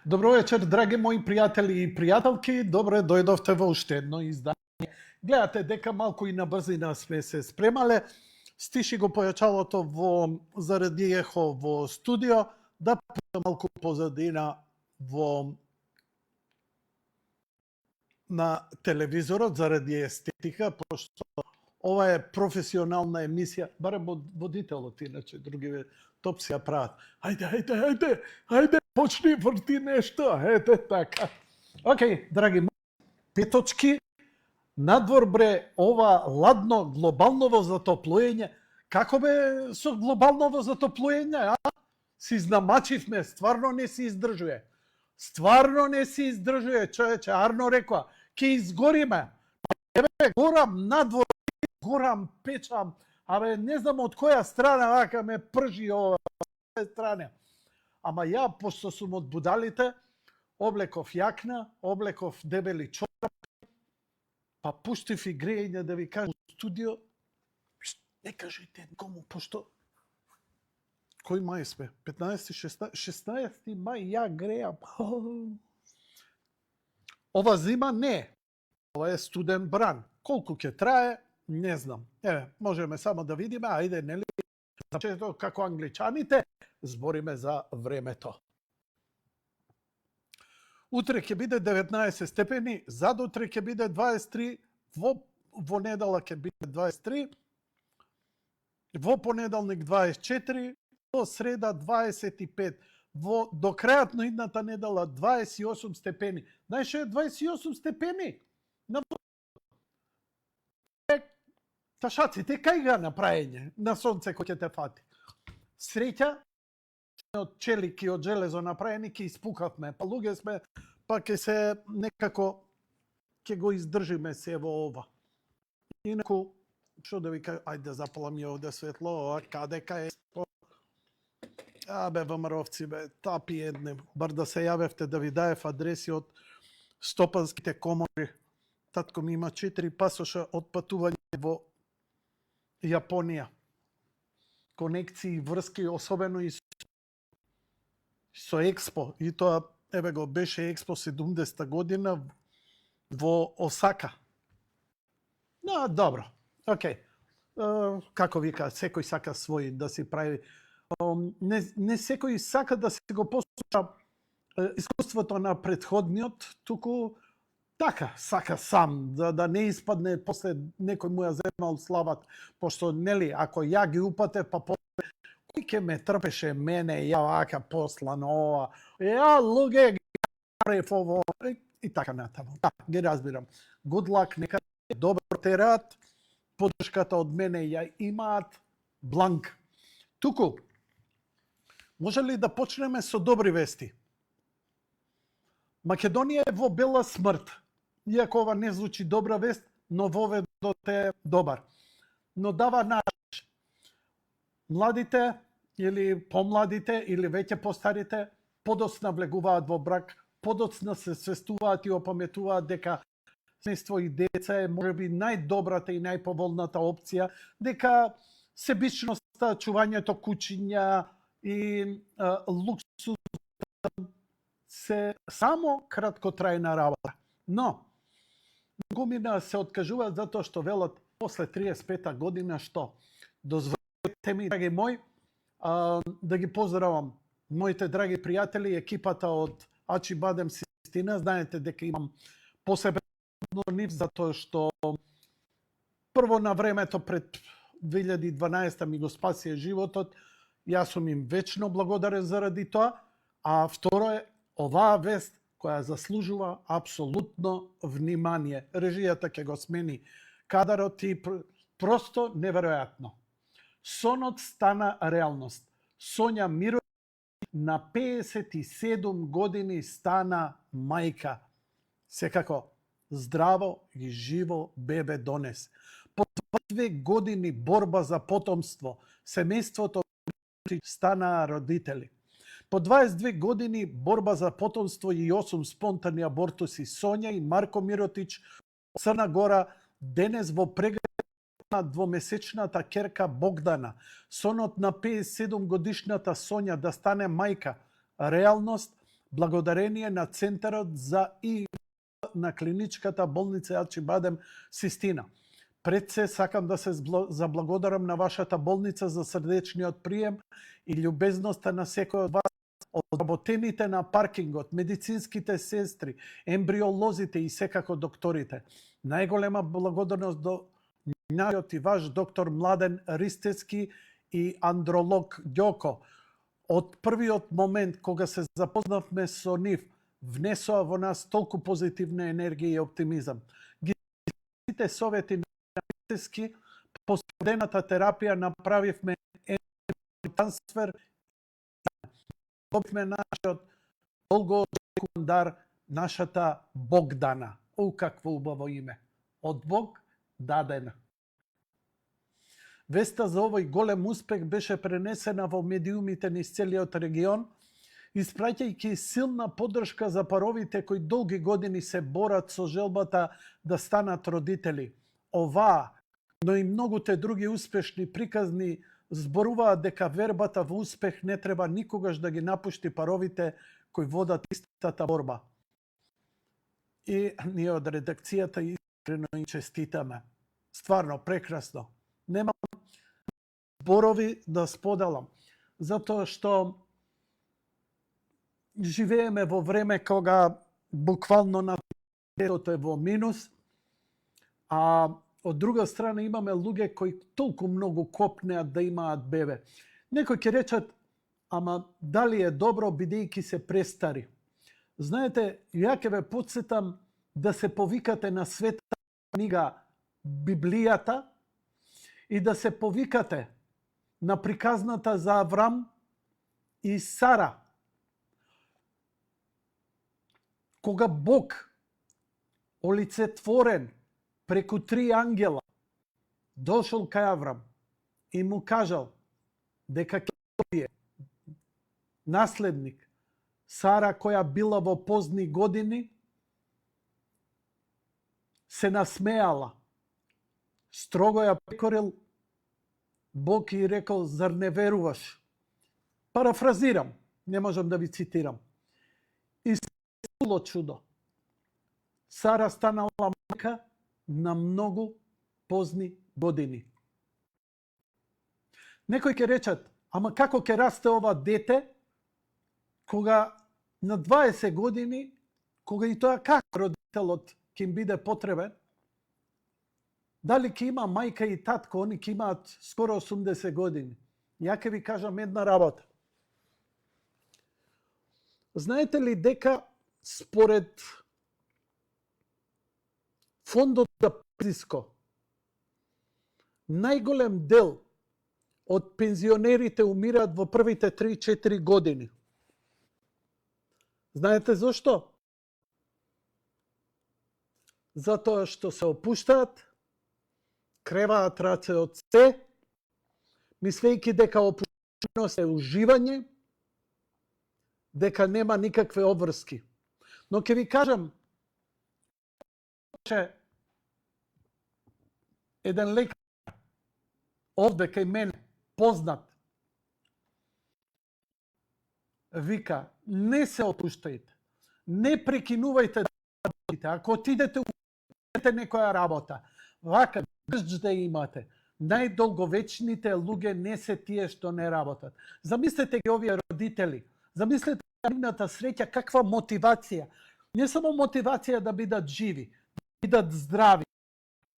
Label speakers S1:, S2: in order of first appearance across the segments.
S1: Добро вечер, драги мои пријатели и пријателки. Добре дојдовте во уште едно издание. Гледате дека малку и на брзина сме се спремале. Стиши го појачалото заради ехо во студио, да малку позадина на телевизорот заради естетика, пошто ова е професионална емисија, барем водителот, иначе други топси ја прават. Ајде, почни врти нешто, ете така. Океј, драги мои, 5 точки. Надвор бре ова ладно глобалново затоплување. Како бе со глобалново затоплување, а? Си знамачивме, стварно не се издржува. Стварно не се издржува, човече, Арно рекоа, ќе изгориме. Еве, горам надвор, горам, печам, абе не знам од која страна вака ме пржи ова страна. Ама ја, пошто сум од будалите, облеков јакна, облеков дебели чорапи, па пуштив и грејење да ви кажам у студио, не кажете никому, пошто кој мај сме? 15, 16 мај, ја грејам. Ова зима не. Ова е студен бран. Колку ќе трае, не знам. Еве, можеме само да видиме, ајде, нели, како англичаните, збориме за времето. Утре ќе биде 19 степени, задутре ќе биде 23, во недела ќе биде 23, во понеделник 24, во среда 25, до крајот на идната недела 28 степени. Знаеш што е 28 степени? Ташаците кај га направење на сонце кој ќе те фати. Среќа, од челики, од железо направени, ќе испукавме. Па луѓе сме, па ќе се некако, ќе го издржиме се во ова. Инаку, што да ви кажа, ајде запалам ја овде светло, каде е? Абе, ВМРО-вци, бе, тапи едне. Бар да се јавевте да ви даев адреси од стопанските комори. Татко ми има 4 пасоша од патување во Јапонија. Конекции, врски, особено и со Експо. И тоа, еве го, беше Експо 70 година во Осака. No, добро. Океј. Како вика, секој сака свој да си прави. Не секој сака да се го послуша искуството на претходниот, туку така, сака сам, да не испадне после некој му ја земал слават, пошто, нели, ако ја ги упате, па после, кој ќе ме трпеше мене, ја вака послано ова, ја луѓе ги направив ово, и така натаму. Да, ги разбирам. Good luck, нека добро терат, поддршката од мене ја имаат, бланк. Туку, може ли да почнеме со добри вести? Македонија е во бела смрт. Иако ова не звучи добра вест, но воведот е добар. Но дава наш. Младите или помладите или веќе постарите подоцна влегуваат во брак, подоцна се свестуваат и опаметуваат дека семејство и деца е можеби најдобрата и најповолната опција, дека себичноста, чувањето кучиња и луксуз се само краткотрајна работа. Но, многумина се откажуваат затоа што велат после 35-та година што? Дозволете ми, драги мои, да ги поздравам моите драги пријатели, екипата од Ачи Бадем Систина. Знаете дека имам посебен нив, затоа што прво на времето пред 2012 ми го спасија животот, јас сум им вечно благодарен заради тоа, а второ е оваа вест која заслужува апсолутно внимание. Режијата ќе го смени кадарот и просто неверојатно. Сонот стана реалност. Сонја Мировиќ на 57 години стана мајка. Секако здраво и живо бебе донес. По 2 години борба за потомство, семејството стана родители. По 22 години борба за потомство и 8 спонтани абортуси, Сонја и Марко Миротич од Црна Гора денес во преград на двомесечната керка Богдана. Сонот на 57 годишната Сонја да стане мајка, реалност, благодарение на Центарот за ИВ на клиничката болница Ачибадем Систина. Пред се сакам да се заблагодарам на вашата болница за срдечниот прием и љубезноста на секој од вас, од работените на паркингот, медицинските сестри, ембриолозите и секако докторите. Најголема благодарност до нашиот и ваш доктор Младен Ристевски и андролог Ѓоко. Од првиот момент кога се запознавме со нив, внесоа во нас толку позитивна енергија и оптимизам. Сите совети на Ристевски по студената терапија направивме трансфер, добивме нашиот долго очекуван дар, нашата Богдана. О, какво убаво име. Од Бог дадена. Веста за овој голем успех беше пренесена во медиумите низ целиот регион, испраќајќи силна поддршка за паровите кои долги години се борат со желбата да станат родители. Оваа, но и многуте други успешни приказни зборуваат дека вербата во успех не треба никогаш да ги напушти паровите кои водат истата борба. И ние од редакцијата искрено им честитаме. Стварно, прекрасно. Немам зборови да споделам, затоа што живееме во време кога буквално наталитетот е во минус, а од друга страна имаме луѓе кои толку многу копнеат да имаат бебе. Некои ќе речат, ама дали е добро бидејќи се престари? Знаете, ја ќе ве потсетам да се повикате на света книга Библијата и да се повикате на приказната за Аврам и Сара. Кога Бог олицетворен преку 3 ангела дошол кај Аврам и му кажал дека ќе добие наследник Сара, која била во позни години, се насмеала. Строго ја прекорил Бог и рекол, зар не веруваш? Парафразирам, не можам да ви цитирам. И стало чудо. Сара станала мајка на многу позни години. Некои ќе речат, ама како ќе расте ова дете, кога на 20 години, кога и тоа како родителот ќе им биде потребен, дали ќе има мајка и татко, они ќе имаат скоро 80 години. Ја ќе ви кажам една работа. Знаете ли дека според Фондот за пензиско, најголем дел од пензионерите умираат во првите 3-4 години. Знаете зошто? Затоа што се опуштаат, креваат раце од се, мислејќи дека опуштаност е уживање, дека нема никакви обврски. Но ќе ви кажам, еден лекар овде кај мене, познат, вика, не се опуштајте, не прекинувајте да работите. Ако отидете у некоја работа, вака држд да имате, најдолговечните луѓе не се тие што не работат. Замислете ги овие родители, замислете нивната среќа, каква мотивација. Не само мотивација да бидат живи, бидат здрави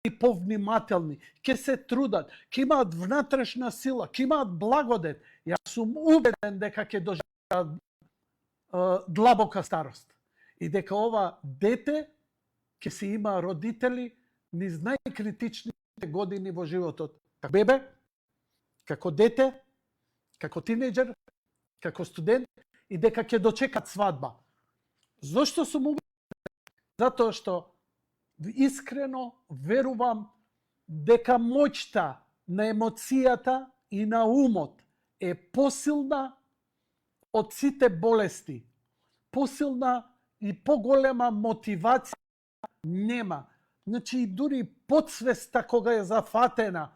S1: и повнимателни, ќе се трудат, ќе имаат внатрешна сила, ќе имаат благодет. Јас сум убеден дека ќе доживеат длабока старост и дека ова дете ќе се има родители низ најкритичните години во животот. Како бебе, како дете, како тинејџер, како студент и дека ќе дочекат свадба. Зошто сум убеден? Затоа што искрено верувам дека моќта на емоцијата и на умот е посилна од сите болести. Посилна и поголема мотивација нема. Значи, дури подсвеста кога е зафатена,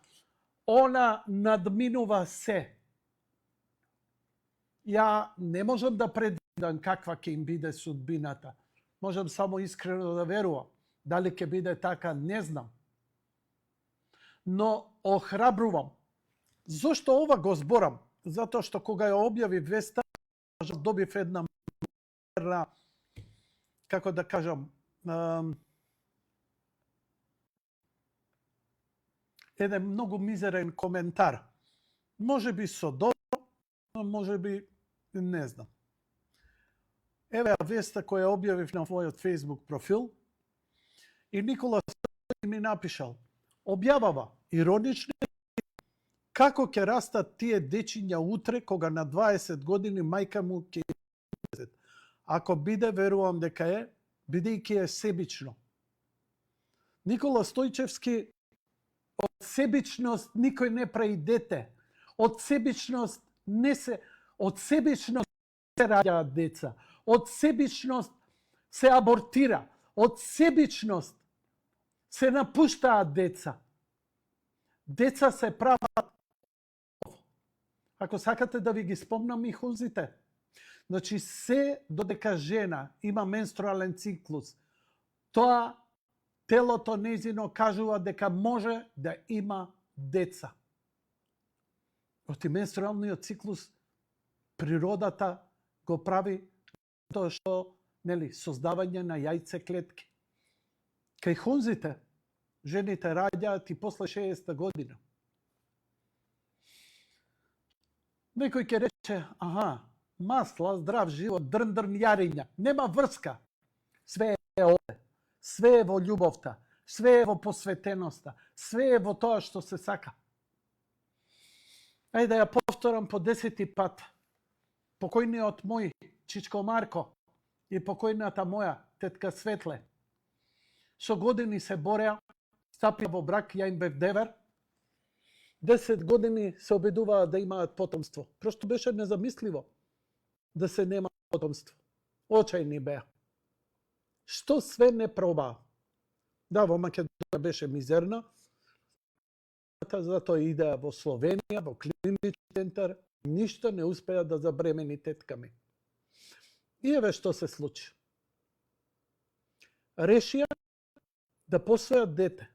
S1: она надминува се. Ја не можам да предвидам каква ќе им биде судбината. Можам само искрено да верувам. Дали ќе биде така, не знам. Но охрабрувам. Зошто ова го зборам? Затоа што кога ја објави веста, добив една како да кажам, еден многу мизерен коментар. Може би со добро, но може би не знам. Еве ја веста која објавив на мојот Facebook профил и Никола ми напишал. Објавава иронично како ќе растат тие дечиња утре кога на 20 години мајка му ќе е. Ако биде, верувам дека е, бидејќи е себично. Никола Стојчевски, од себичност никој не прави дете. Од себичност се раѓаат деца. Од себичност се абортира. Од себичност се напуштаат деца. Деца се прават. Ако сакате да ви ги спомнам и хунзите. Значи, се додека жена има менструален циклус, тоа телото нејзино кажува дека може да има деца. Оти менструалниот циклус природата го прави тоа што, создавање на јајце клетки. Кај хунзите, жените раѓаат и после 60 година. Некој ќе рече, масла, здрав живот, дрн јариња. Нема врска. Све е овде. Све е во љубовта. Све е во посветеноста. Све е во тоа што се сака. Ајде да ја повторам по 10 пат. Покојниот мој чичко Марко и покојната моја тетка Светле со години се бореа, стапија во брак, ја им бев девер. 10 години се обидуваа да имаат потомство. Прошто беше незамисливо да се нема потомство. Очајни беа. Што све не пробаа. Да, во Македонија беше мизерна, затоа идеа во Словенија, во клинички центар, ништо не успеа да забремени тетка ми. И еве што се случи. Решија да посвојат дете.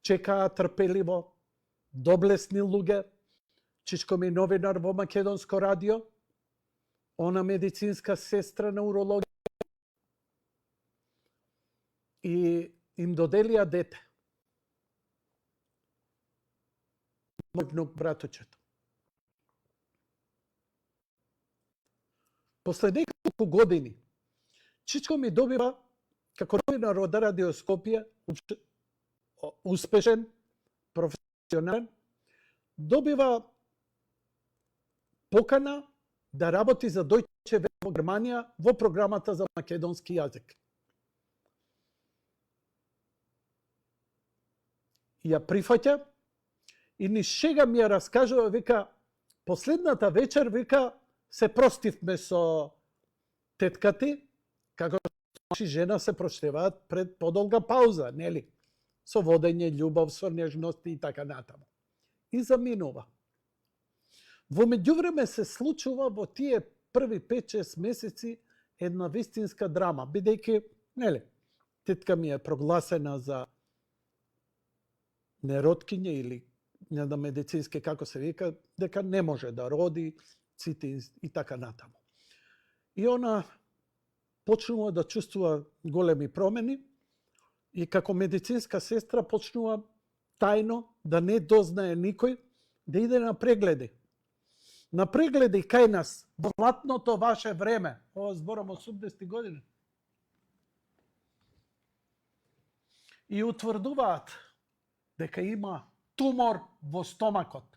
S1: Чекаа трпеливо, доблесни луѓе, чичко ми новинар во Македонско радио, она медицинска сестра на урологија и им доделија дете. Мој внук браточето. После неколку години, чичко ми добива, како новинар од Радио Скопје, успешен, професионален, добива покана да работи за Deutsche Welle во Германија во програмата за македонски јазик. Ја прифаќа и ни шега ми ја раскажува, вика, последната вечер, вика, се простивме со теткати, како жена се проштеваат пред подолга пауза, нели? Со водење, љубов, со нежности и така натаму. И заминува. Во меѓувреме се случува во тие први 5-6 месеци една вистинска драма, бидејќи, нели, тетка ми е прогласена за нероткиње или не да медицински како се вика, дека не може да роди, цити и така натаму. И она почнува да чувствува големи промени и како медицинска сестра почнува тајно да не дознае никој, да иде на прегледи. На прегледи кај нас, во златното ваше време, ова зборам од 80 години, и утврдуваат дека има тумор во стомакот.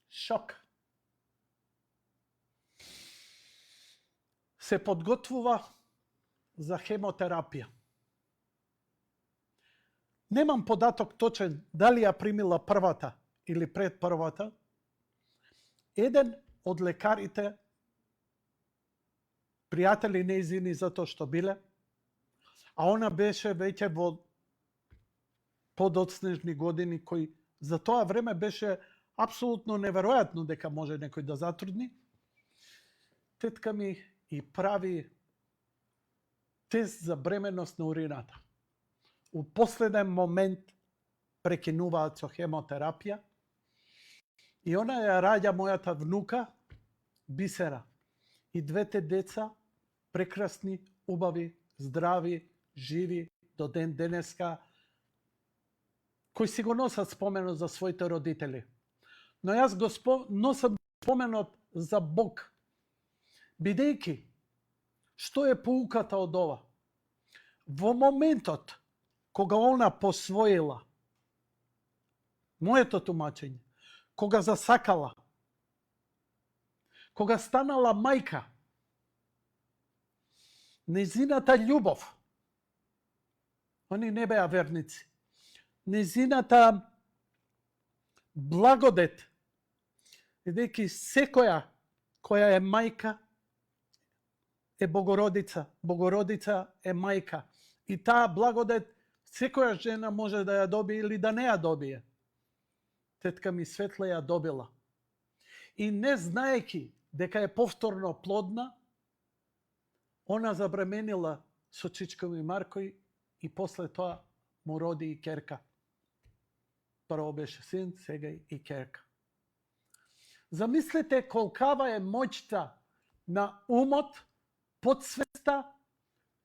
S1: Шок. Се подготвува за хемотерапија. Немам податок точен дали ја примила првата или пред првата. Еден од лекарите, пријатели нејзини затоа што биле, а она беше веќе во подоцнежни години, кој за тоа време беше апсолутно неверојатно дека може некој да затрудни. тетка ми и прави тест за бременност на урината. У последен момент прекинуваат со хемотерапија и она ја раѓа мојата внука, Бисера. И двете деца, прекрасни, убави, здрави, живи, до ден денеска, кои си го носат споменот за своите родители. Но јас го носам споменот за Бог, бидејќи, што е поуката од ова? Во моментот кога она посвоила, моето тумачење, кога засакала, кога станала мајка, незината љубов, они не беа верници, незината благодет, бидејќи секоја која е мајка е Богородица, Богородица е мајка. И таа благодет секоја жена може да ја добие или да не ја добие. Тетка ми Светла ја добила. И не знаејќи дека е повторно плодна, она забременила со Чичко ми Маркој и после тоа му роди и керка. Прво беше син, сега и керка. Замислете колкава е моќта на умот, подсвеста,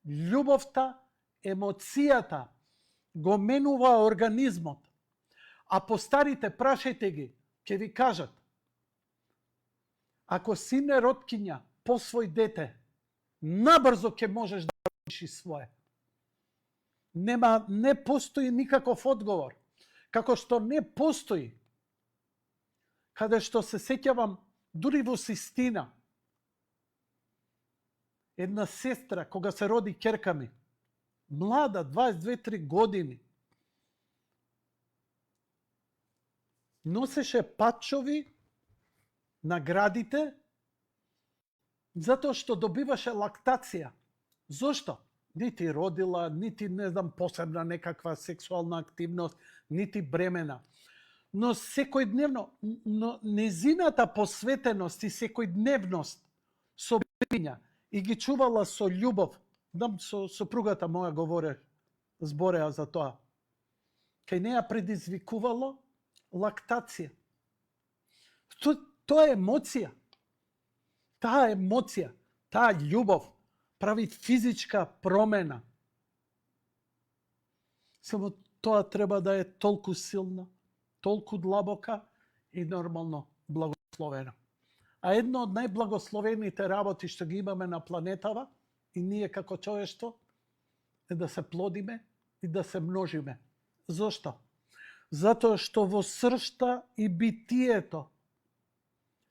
S1: љубовта, емоцијата, го менува организмот. А постарите, прашајте ги, ќе ви кажат, ако сине роткиња посвој дете, набрзо ќе можеш да реши свое. Не постои никаков одговор. Како што не постои, каде што се сеќавам, дури во Систина, една сестра, кога се роди керка ми, млада, 22-3 години, носеше патчови на градите, затоа што добиваше лактација. Зошто? Нити родила, нити, не знам, посебна некаква сексуална активност, нити бремена. Но секојдневно, незината посветеност и секојдневност со бременја и ги чувала со љубов, со сопругата моја збореа за тоа, кај неја предизвикувало лактација. Тоа е емоција. Таа емоција, таа љубов прави физичка промена. Само тоа треба да е толку силна, толку длабока и нормално благословена. А едно од најблагословените работи што ги имаме на планетава и ние како човештво е да се плодиме и да се множиме. Зошто? Затоа што во сршта и битието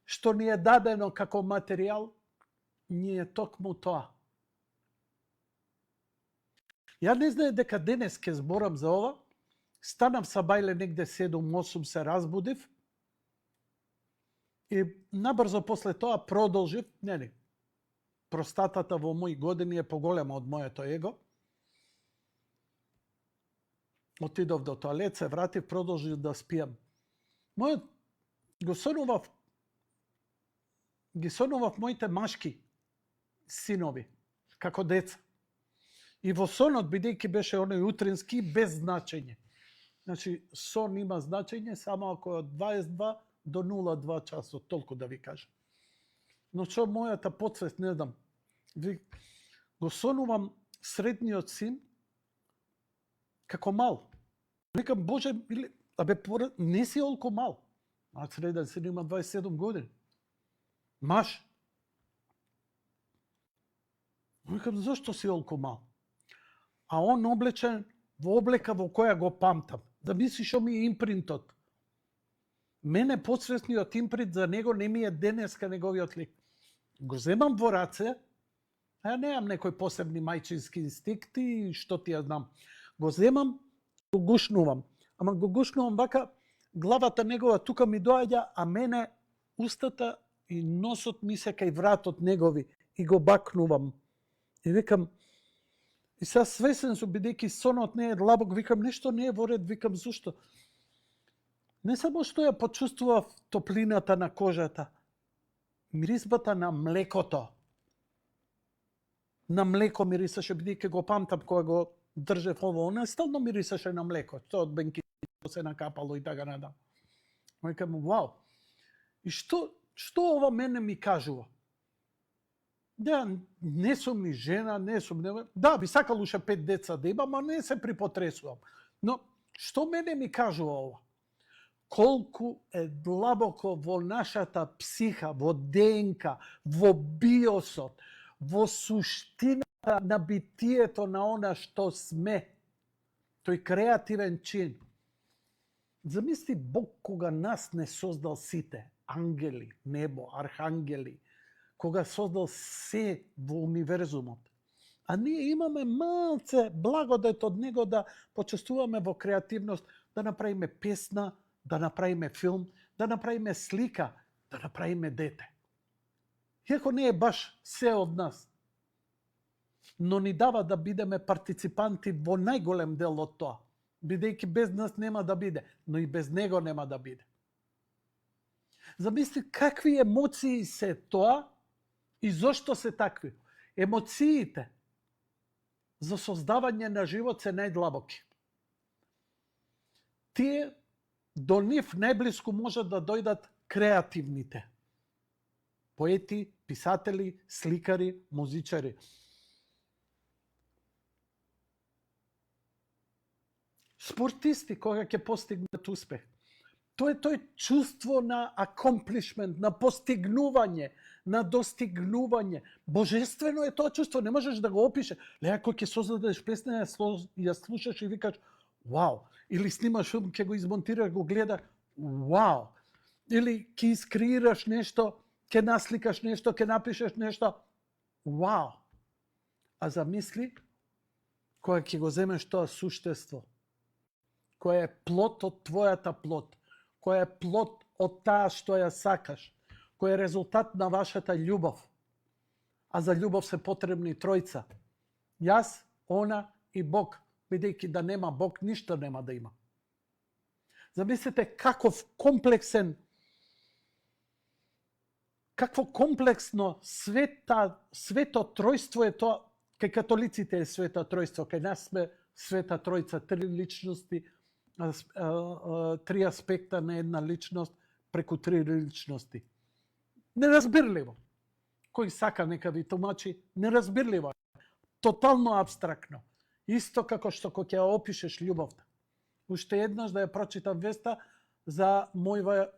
S1: што ни е дадено како материјал, ни е токму тоа. Ја не знае дека денес ке зборам за ова, станав са бајле негде 7-8 се разбудив и набрзо после тоа продолжив, простатата во мои години е поголема од моето его. Отидов до тоалет, се вратив, продолжив да спијам. Ги сонував моите машки синови, како деца. И во сонот, бидејќи беше оној утрински, без значење. Значи, сон има значење само ако од 22 до 02 часот, толку да ви кажам. Но што мојата подсвест, не знам, го сонувам средниот син како мал. Викам, Боже, не си олку мал. А среден син има 27 години. Маш. Викам, зошто си олку мал? А он облечен во облека во која го памтам. Да мислиш што ми е импринтот. Мене подсвесниот импринт за него не ми е денеска неговиот лик. Го земам во раце, а неам некои посебни мајчински инстинкти, што ти ја знам. Го земам, го гушнувам. Ама го гушнувам вака, главата негова тука ми доаѓа, а мене устата и носот ми се кај вратот негови и го бакнувам. И викам, и сега свесен сум, бидејќи сонот не е длабок, викам, нешто не е во ред, викам, зошто? Не само што ја почувствував топлината на кожата, мирисбата на млекото. На млеко мирисаше, бидејќи го памтам кога го држев ово, она стално мирисаше на млеко, тоа од бенкито се накапало и така надам. Викам, вау. И што ова мене ми кажува? Да, не сум ни жена, не сум... Да, би сакал уште 5 деца да имам, а не се припотресувам. Но, што мене ми кажува ова? Колку е длабоко во нашата психа, во ДНК, во биосот, во суштината на битието на она што сме. Тој креативен чин. Замисли Бог кога нас не создал сите, ангели, небо, архангели, кога создал се во универзумот. А ние имаме малце благодет од него да почувствуваме во креативност, да направиме песна, да направиме филм, да направиме слика, да направиме дете. Иако не е баш се од нас, но ни дава да бидеме партиципанти во најголем дел од тоа, бидејќи без нас нема да биде, но и без него нема да биде. Замисли какви емоции се тоа и зошто се такви. Емоциите за создавање на живот се најдлабоки. Тие до нив најблиску може да дојдат креативните. Поети, писатели, сликари, музичари. Спортисти кога ќе постигнат успех. Тоа е тој чувство на accomplishment, на постигнување, на достигнување. Божествено е тоа чувство, не можеш да го опишеш. Леа кој ќе создадеш песна, ја слушаш и викаш вау. Или снимаш филм, ќе го измонтираш, го гледаш, вау. Или ќе искреираш нешто, ќе насликаш нешто, ќе напишеш нешто, вау. А замисли, кога ќе го земеш тоа суштество, која е плод од твојата плод, која е плод од таа што ја сакаш, која е резултат на вашата љубов. А за љубов се потребни тројца. Јас, она и Бог, бидејќи да нема Бог, ништо нема да има. Замислете какво комплексно свето тројство е тоа. Кај католиците е свето тројство, кај нас сме света тројца, три личности, три аспекта на една личност преку три личности. Неразбирливо. Кој сака нека ви тумачи, неразбирливо. Тотално абстрактно. Исто како што кога ќе опишеш љубовта. Уште еднаш да ја прочитам веста за мојава,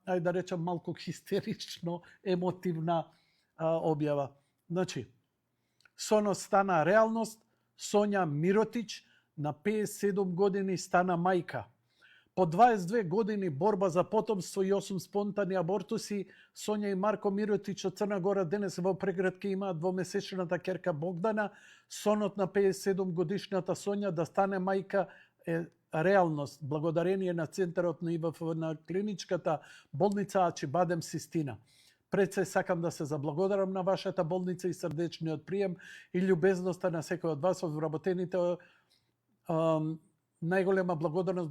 S1: ајде да речам малку хистерично емотивна објава. Значи, сонот стана реалност, Сонја Миротич на 57 години стана мајка. По 22 години борба за потомство и 8 спонтани абортуси, Сонја и Марко Миротич од Црна Гора денес во преградка имаат двомесечната ќерка Богдана. Сонот на 57 годишната Сонја да стане мајка е реалност, благодарение на Центарот на ИВФ на клиничката болница Ачибадем Систина. Пред се сакам да се заблагодарам на вашата болница и срдечниот прием и љубезноста на секој од вас од вработените. Најголема благодарност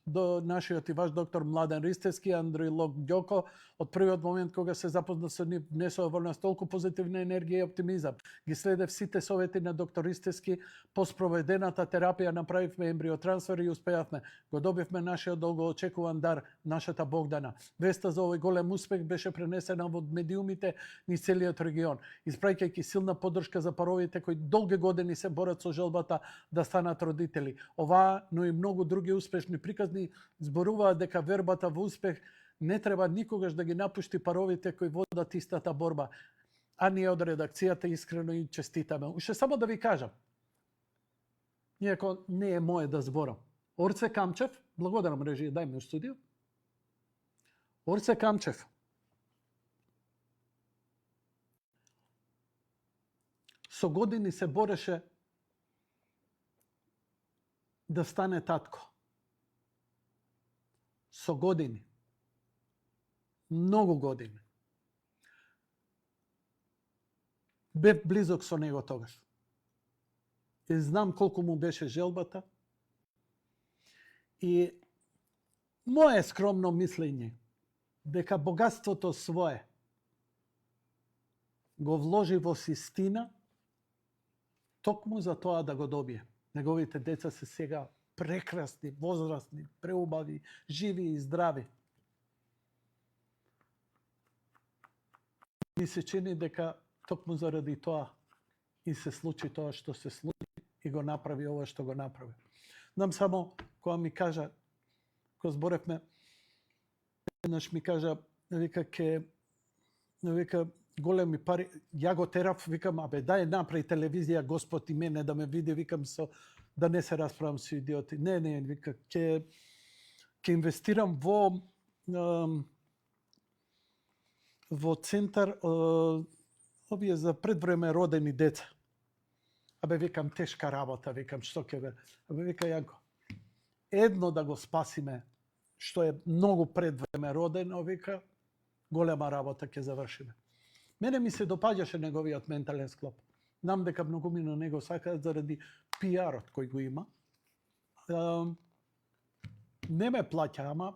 S1: до нашиот и ваш доктор Младен Ристевски, Андрилог Ѓоко, од првиот момент кога се запозна со нив, внесува во нас толку позитивна енергија и оптимизам. Ги следев сите совети на доктор Ристевски, по спроведената терапија направивме ембриотрансфер и успеавме. Го добивме нашиот долгоочекуван дар, нашата Богдана. Веста за овој голем успех беше пренесена од медиумите низ целиот регион, испраќајќи силна поддршка за паровите кои долги години се борат со желбата да станат родители. Оваа, но и многу други успешни приказни зборуваат дека вербата во успех не треба никогаш да ги напушти паровите кои водат истата борба. А ние од редакцијата искрено и честитаме. Уште само да ви кажам, иако не е моје да зборам. Орце Камчев, благодарам режија, дај ми у студио. Орце Камчев со години се бореше да стане татко. Со години. Многу години. Бев близок со него тогаш. И знам колку му беше желбата. И моје скромно мислење, дека богатството свое го вложи во систина, токму за тоа да го добие. Неговите деца се сега прекрасни, возрастни, преубави, живи и здрави. Ми се чини дека токму заради тоа и се случи тоа што се случи и го направи ова што го направи. Нам само, кога ми кажа, кога зборевме, еднаш ми кажа, вика, големи пари, ја го терав, викам, дај направи телевизија Господ и мене да ме види, викам, да не се расправам со идиоти. Не, вика, ќе инвестирам во центар овие за предвреме родени деца. Викам, тешка работа, викам, што ќе бе? Вика, Јанко, едно да го спасиме, што е многу предвреме родено, вика, голема работа ќе завршиме. Мене ми се допаѓаше неговиот ментален склоп. Знам дека многумина него сакаат заради пиарот кој го има. Не ме плаќа, ама,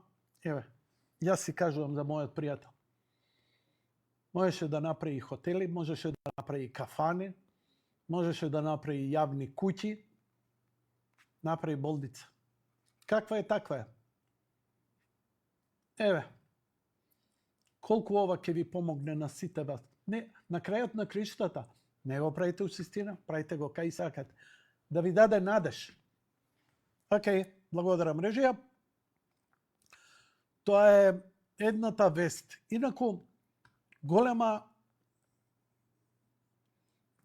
S1: јас си кажувам за мојот пријател. Можеше да направи хотели, можеше да направи кафани, можеше да направи јавни куќи, направи болница. Каква е, таква е. Колку ова ќе ви помогне на сите вас. Не, на крајот на криштата, не го правите у систина, правите го кај сакате. Да ви даде надеж. Благодарам, режија. Тоа е едната вест. Инаку, голема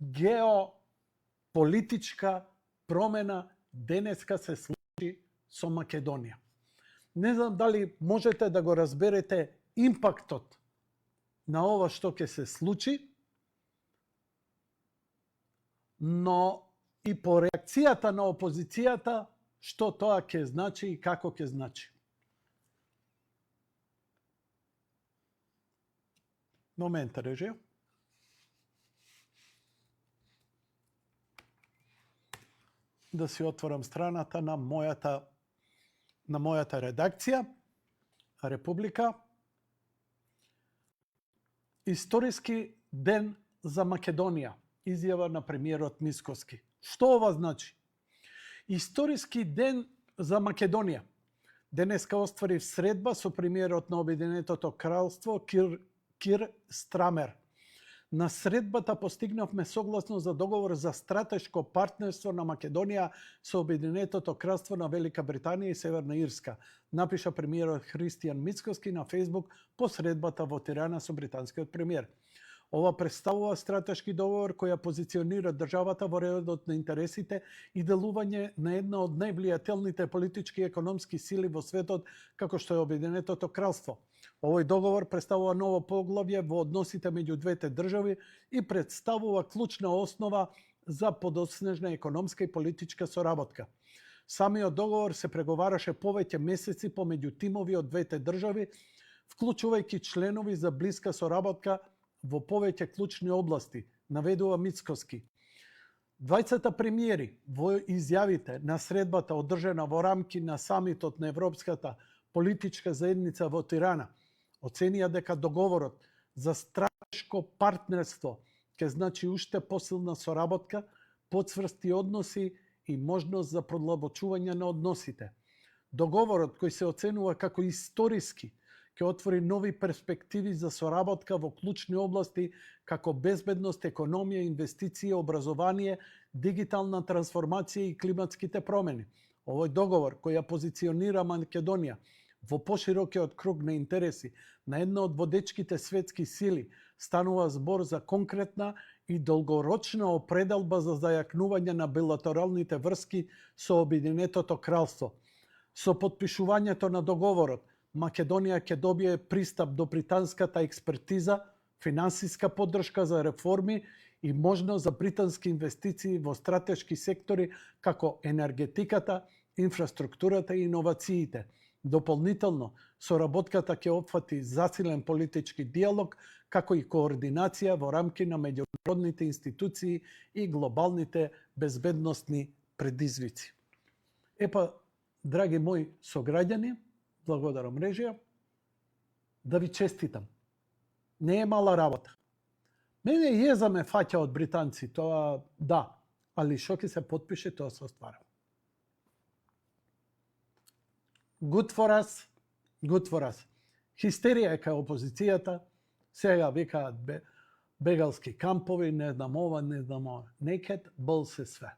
S1: геополитичка промена денеска се случи со Македонија. Не знам дали можете да го разберете импактот на ова што ќе се случи, но и по реакцијата на опозицијата што тоа ќе значи и како ќе значи. Момент, режија. Да си отворам страната на мојата редакција, Република. Историски ден за Македонија, изјава на премиерот Мицкоски. Што ова значи? Историски ден за Македонија. Денеска оствари средба со премиерот на Обединетото кралство Кир Страмер. На средбата постигнавме согласност за договор за стратешко партнерство на Македонија со Обединетото кралство на Велика Британија и Северна Ирска, напиша премиерот Христијан Мицкоски на Фејсбук по средбата во Тирана со британскиот премиер. Ова представува стратешки договор која позиционира државата во редот на интересите и делување на една од највлијателните политички и економски сили во светот, како што е Обединетото кралство. Овој договор представува ново поглавје во односите меѓу двете држави и представува клучна основа за подоснежна економска и политичка соработка. Самиот договор се преговараше повеќе месеци помеѓу тимови од двете држави, вклучувајќи членови за блиска соработка во повеќе клучни области, наведува Мицкоски. Двајцата премиери во изјавите на средбата одржана во рамки на самитот на Европската политичка заедница во Тирана оценија дека договорот за стратешко партнерство ќе значи уште посилна соработка, поцврсти односи и можност за продлабочување на односите. Договорот, кој се оценува како историски, ќе отвори нови перспективи за соработка во клучни области како безбедност, економија, инвестиции, образование, дигитална трансформација и климатските промени. Овој договор, кој ја позиционира Македонија во поширокиот круг на интереси на една од водечките светски сили, станува збор за конкретна и долгорочна определба за зајакнување на билатералните врски со Обединетото кралство. Со потпишувањето на договорот, Македонија ќе добие пристап до британската експертиза, финансиска поддршка за реформи и можност за британски инвестиции во стратешки сектори како енергетиката, инфраструктурата и иновациите. Дополнително, соработката ќе опфати засилен политички диалог, како и координација во рамки на меѓународните институции и глобалните безбедносни предизвици. Драги мои сограѓани, благодарам режија. да ви честитам. Не е мала работа. Мене језа ме фаќа од британци, тоа да, али шо ќе се потпише, тоа се оствара. Good for us, good for us. Хистерија е кај опозицијата, сега викаат бегалски кампови, не знам ова, не знам ова. Некад бол се све.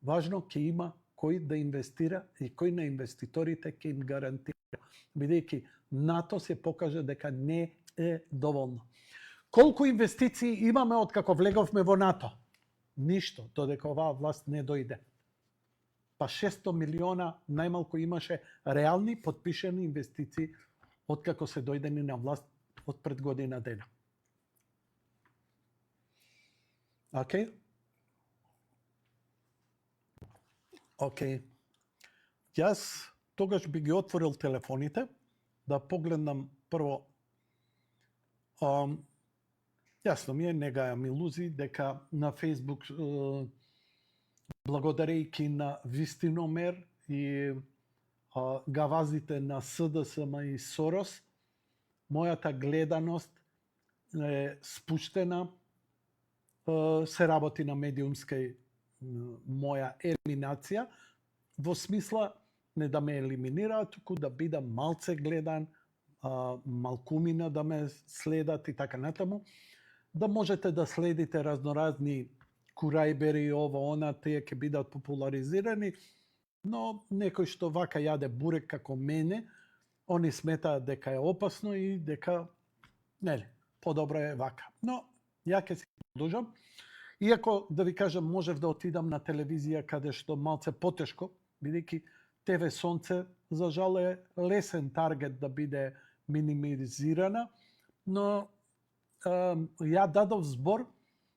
S1: Важно ќе има кој да инвестира и кој на инвеститорите ќе им гарантира, бидејќи НАТО се покажа дека не е доволно. Колку инвестиции имаме од како влеговме во НАТО? Ништо, додека оваа власт не дојде. Па 600 милиона најмалку имаше реални потпишани инвестиции од како се дојдени на власт од пред година дена. Океј? Океј. Јас тогаш би ги отворил телефоните, да погледнам прво. Јасно ми е, не гајам илузии, дека на Facebook, благодарејќи на Вистиномер и гавазите на СДСМ и Сорос, мојата гледаност е спуштена, се работи на медиумска моја елиминација, во смисла не да ме елиминираат, туку да бидам малце гледан, малкумина да ме следат и така натаму, да можете да следите разноразни курајбери, ова, она, тие ќе бидат популаризирани, но некој што вака јаде бурек како мене, они сметаат дека е опасно и дека, нели, подобро е вака. Но, ја ќе се продолжам. Иако, да ви кажам, можев да отидам на телевизија каде што малце потешко, бидејќи ТВ Сонце, за жал е лесен таргет да биде минимизирана, но ја дадов збор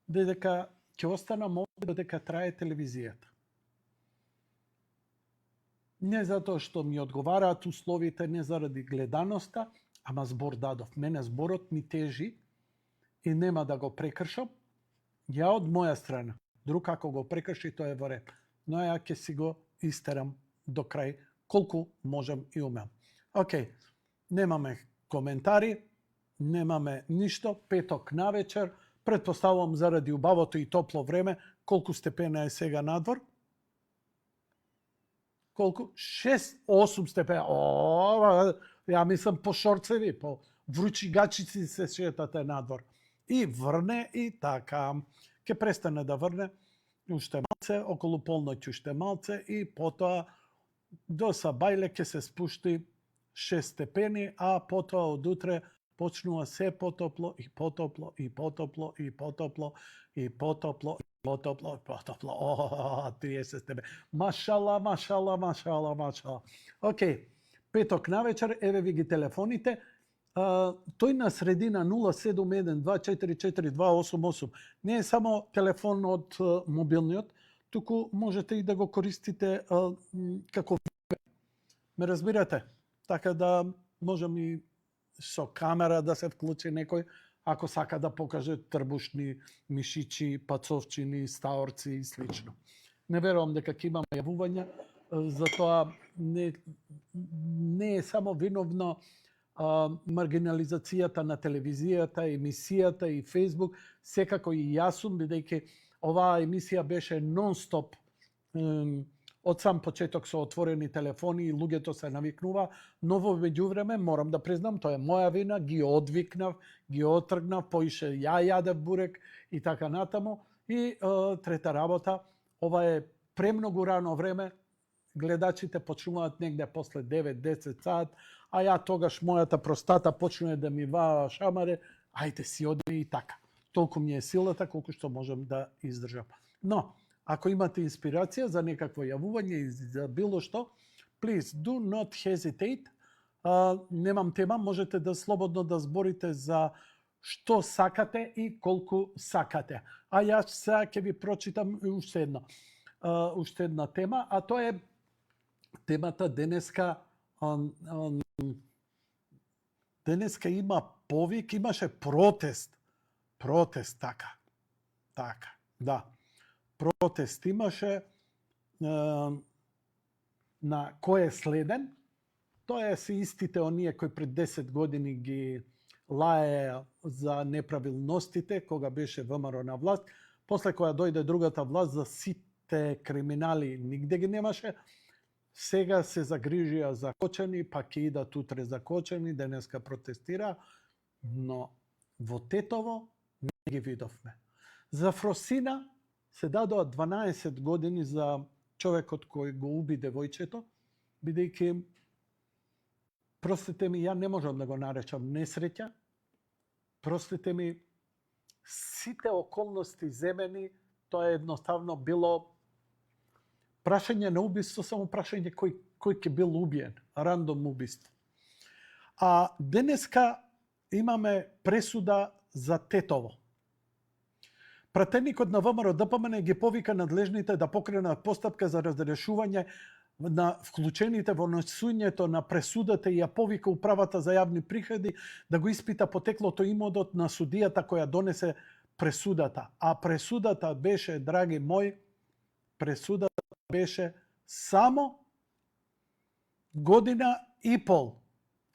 S1: дека ќе останам овде додека трае телевизијата. Не затоа што ми одговараат условите, не заради гледаноста, ама збор дадов. Мене зборот ми тежи и нема да го прекршам. Ја од моја страна. Друг ако го прекрши, тоа е во ред. Но ја ќе си го истерам до крај, колку можам и умем. Океј, немаме коментари, немаме ништо. Петок навечер, претпоставувам заради убавото и топло време, колку степена е сега надвор? Колку? 6-8 степена. Ја мислам по шорцеви, по вручи гачици се шетате надвор. И врне и така. Ке престане да врне уште малце, околу полноќ уште малце и потоа до сабајле ќе се спушти 6 степени, а потоа од утре почнува се потопло и потопло и потопло и потопло и потопло и потопло и потопло. 30 степени. Машала, машала, машала, машала. Океј, петок навечер, еве ви ги телефоните. Тој на средина 071244288. Не е само телефон од мобилниот, туку можете и да го користите како ме разбирате? Така да можам и со камера да се вклучи некој, ако сака да покаже трбушни мишичи, пацовчини, стаорци и слично. Не верувам дека ќе имаме јавувања, затоа не е само виновно маргинализацијата на телевизијата, емисијата и Facebook, секако и јас сум, бидејќи оваа емисија беше нон-стоп од сам почеток со отворени телефони и луѓето се навикнува, но во меѓувреме морам да признам, тоа е моја вина, ги одвикнав, ги отргнав, поише ја јадев бурек и така натаму. И трета работа, ова е премногу рано време, гледачите почнуваат негде после 9-10 саат, а ја тогаш мојата простата почнува да ми ваа шамаре, ајде си оди и така. Толку ми е силата колку што можам да издржам. Но, ако имате инспирација за некакво јавување и за било што, please do not hesitate. Немам тема, можете да слободно да зборите за што сакате и колку сакате. А јас сега ќе ви прочитам уште една тема, а тоа е темата денеска. Денеска има повик, имаше протест. Протест, така, да. Протест имаше на кој е следен. тоа е се истите оние кои пред 10 години ги лае за неправилностите кога беше ВМРО на власт. После кога дојде другата власт, за сите криминали нигде ги немаше. Сега се загрижија за Кочани, па ќе идат утре за Кочани, денеска протестира, но во Тетово не ги видовме. За Фросина се дадоа 12 години за човекот кој го уби девојчето, бидејќи, простите ми, ја не можам да го наречам несреќа, простите ми, сите околности земени, тоа едноставно било прашање на убиство, само прашање кој ќе бил убиен, рандом убиство. А денеска имаме пресуда за Тетово. Пратеникот на ВМРО ДПМН ги повика надлежните да покренат постапка за разрешување на вклучените во носењето на пресудата и ја повика управата за јавни приходи да го испита потеклото имодот на судијата која донесе пресудата. А пресудата беше, драги мои, пресудата беше само година и пол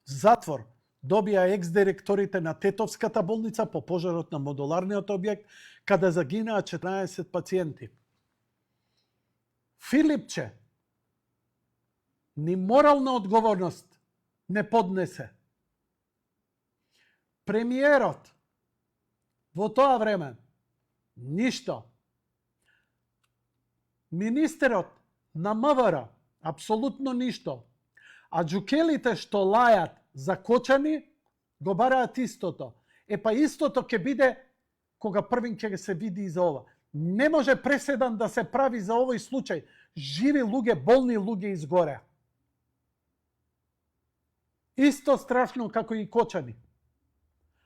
S1: затвор добија екс-директорите на Тетовската болница по пожарот на модуларниот објект, каде загинаа 14 пациенти. Филипче ни морална одговорност не поднесе. Премиерот во тоа време ништо. Министерот на МВР апсолутно ништо. А џукелите што лајат за Кочани го бараат истото. Па истото ќе биде кога првин ќе се види и за ова. Не може преседан да се прави за овој случај. Живи луѓе, болни луѓе изгоре. Исто страшно како и Кочани.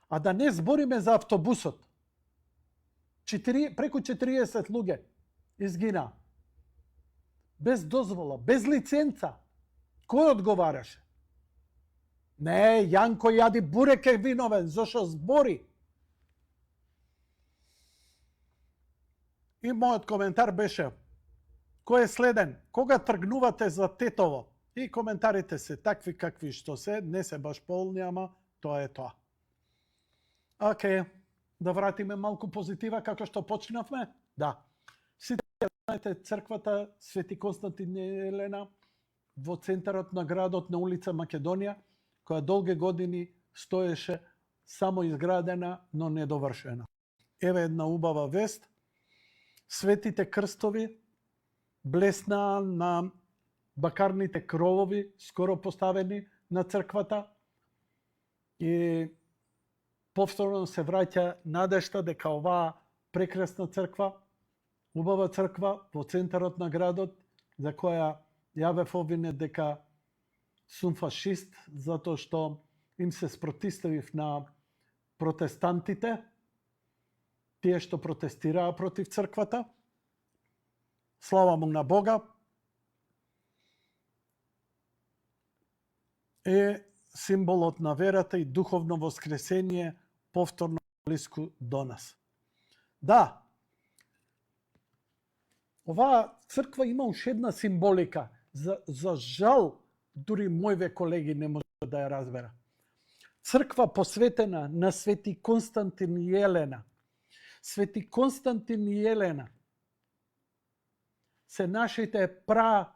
S1: А да не збориме за автобусот. Преку 40 луѓе изгина. Без дозвола, без лиценца. Кој одговараше? Не, Јанко Јади Бурек е виновен, зашо збори. И мојот коментар беше, кој е следен? Кога тргнувате за Тетово? И коментарите се такви какви што се, не се баш полни, ама тоа е тоа. Океј, да вратиме малку позитива како што почнавме? Да. Сите знаете црквата Свети Константин и Елена во центарот на градот на улица Македонија, која долги години стоеше само изградена, но недовршена. Еве една убава вест. Светите крстови блеснаа на бакарните кровови, скоро поставени на црквата, и повторно се враќа надежта дека оваа прекрасна црква, убава црква во центарот на градот, за која јавев овине дека сум фашист, затоа што им се спротивив на протестантите, тие што протестираа против црквата. Слава му на Бога. Е символот на верата и духовно воскресение повторно близко до нас. Да, оваа црква има уште една символика. За жал, дури мојве колеги не може да ја разбера. Црква посветена на Свети Константин и Елена. Свети Константин и Елена се нашите пра.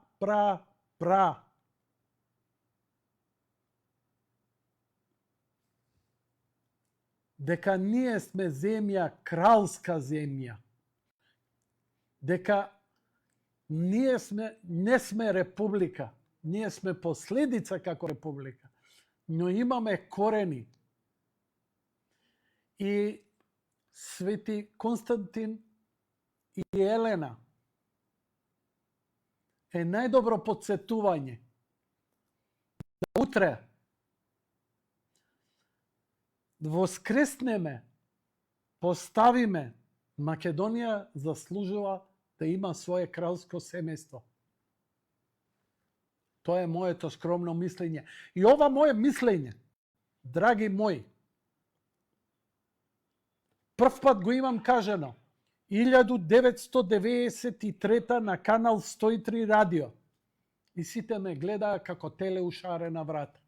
S1: Дека ние сме земја, кралска земја. Дека ние не сме република. Ние сме последица како република. Но имаме корени. И Свети Константин и Елена е најдобро потсетување да утре воскреснеме, поставиме, Македонија заслужува да има свое кралско семејство. Тоа е моето скромно мислење. И ова мое мислење, драги мои, прв пат го имам кажано 1993 на канал 103 радио. и сите ме гледаа како теле ушаре на врата.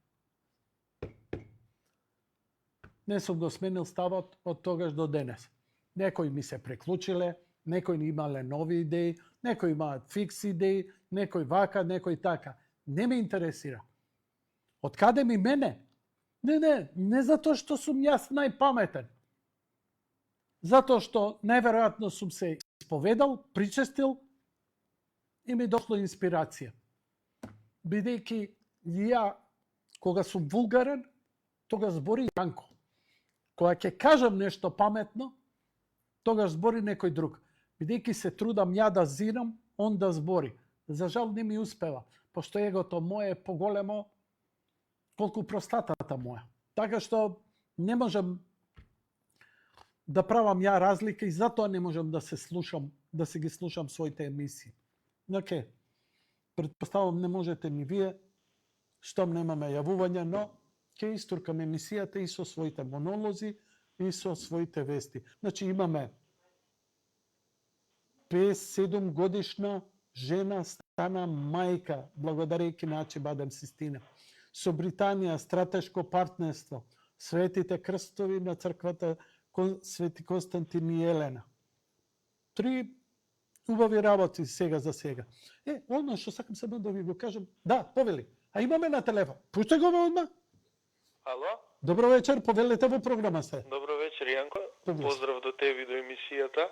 S1: Не сум го сменил ставот од тогаш до денес. Некои ми се преклучиле, некои имале нови идеи, некои имаат фикс идеи, некои вака, некои така. Не ме интересира. Од каде ми мене? Не затоа што сум јас најпаметен. Затоа што најверојатно сум се исповедал, причестил и ми дошло инспирација. Бидејќи ја, кога сум вулгарен, тогаш збори Јанко. Кога ќе кажам нешто паметно, тогаш збори некој друг. Бидејќи се трудам ја да зирам, он да збори. За жал не ми успева, пошто егото моје е поголемо колку простатата моја. Така што не можам да правам ја разлика и затоа не можам да се ги слушам своите емисии. Оке, предпоставам не можете ни вие, штом немаме јавувања, но ќе истуркам емисијата и со своите монолози и со своите вести. Значи имаме 57 годишна жена стана мајка благодарејќи на Ачибадем Систина. Со Британија стратешко партнерство, светите крстови на црквата Свети Константин и Елена. 3 убави работи сега за сега. Оно што сакам само да ви го кажам, да, повели. А имаме на телефон. Пуште го одма.
S2: Ало?
S1: Добро вечер, повелете во програма се.
S2: Добро вечер, Јанко. Поздрав до тебе и до емисијата.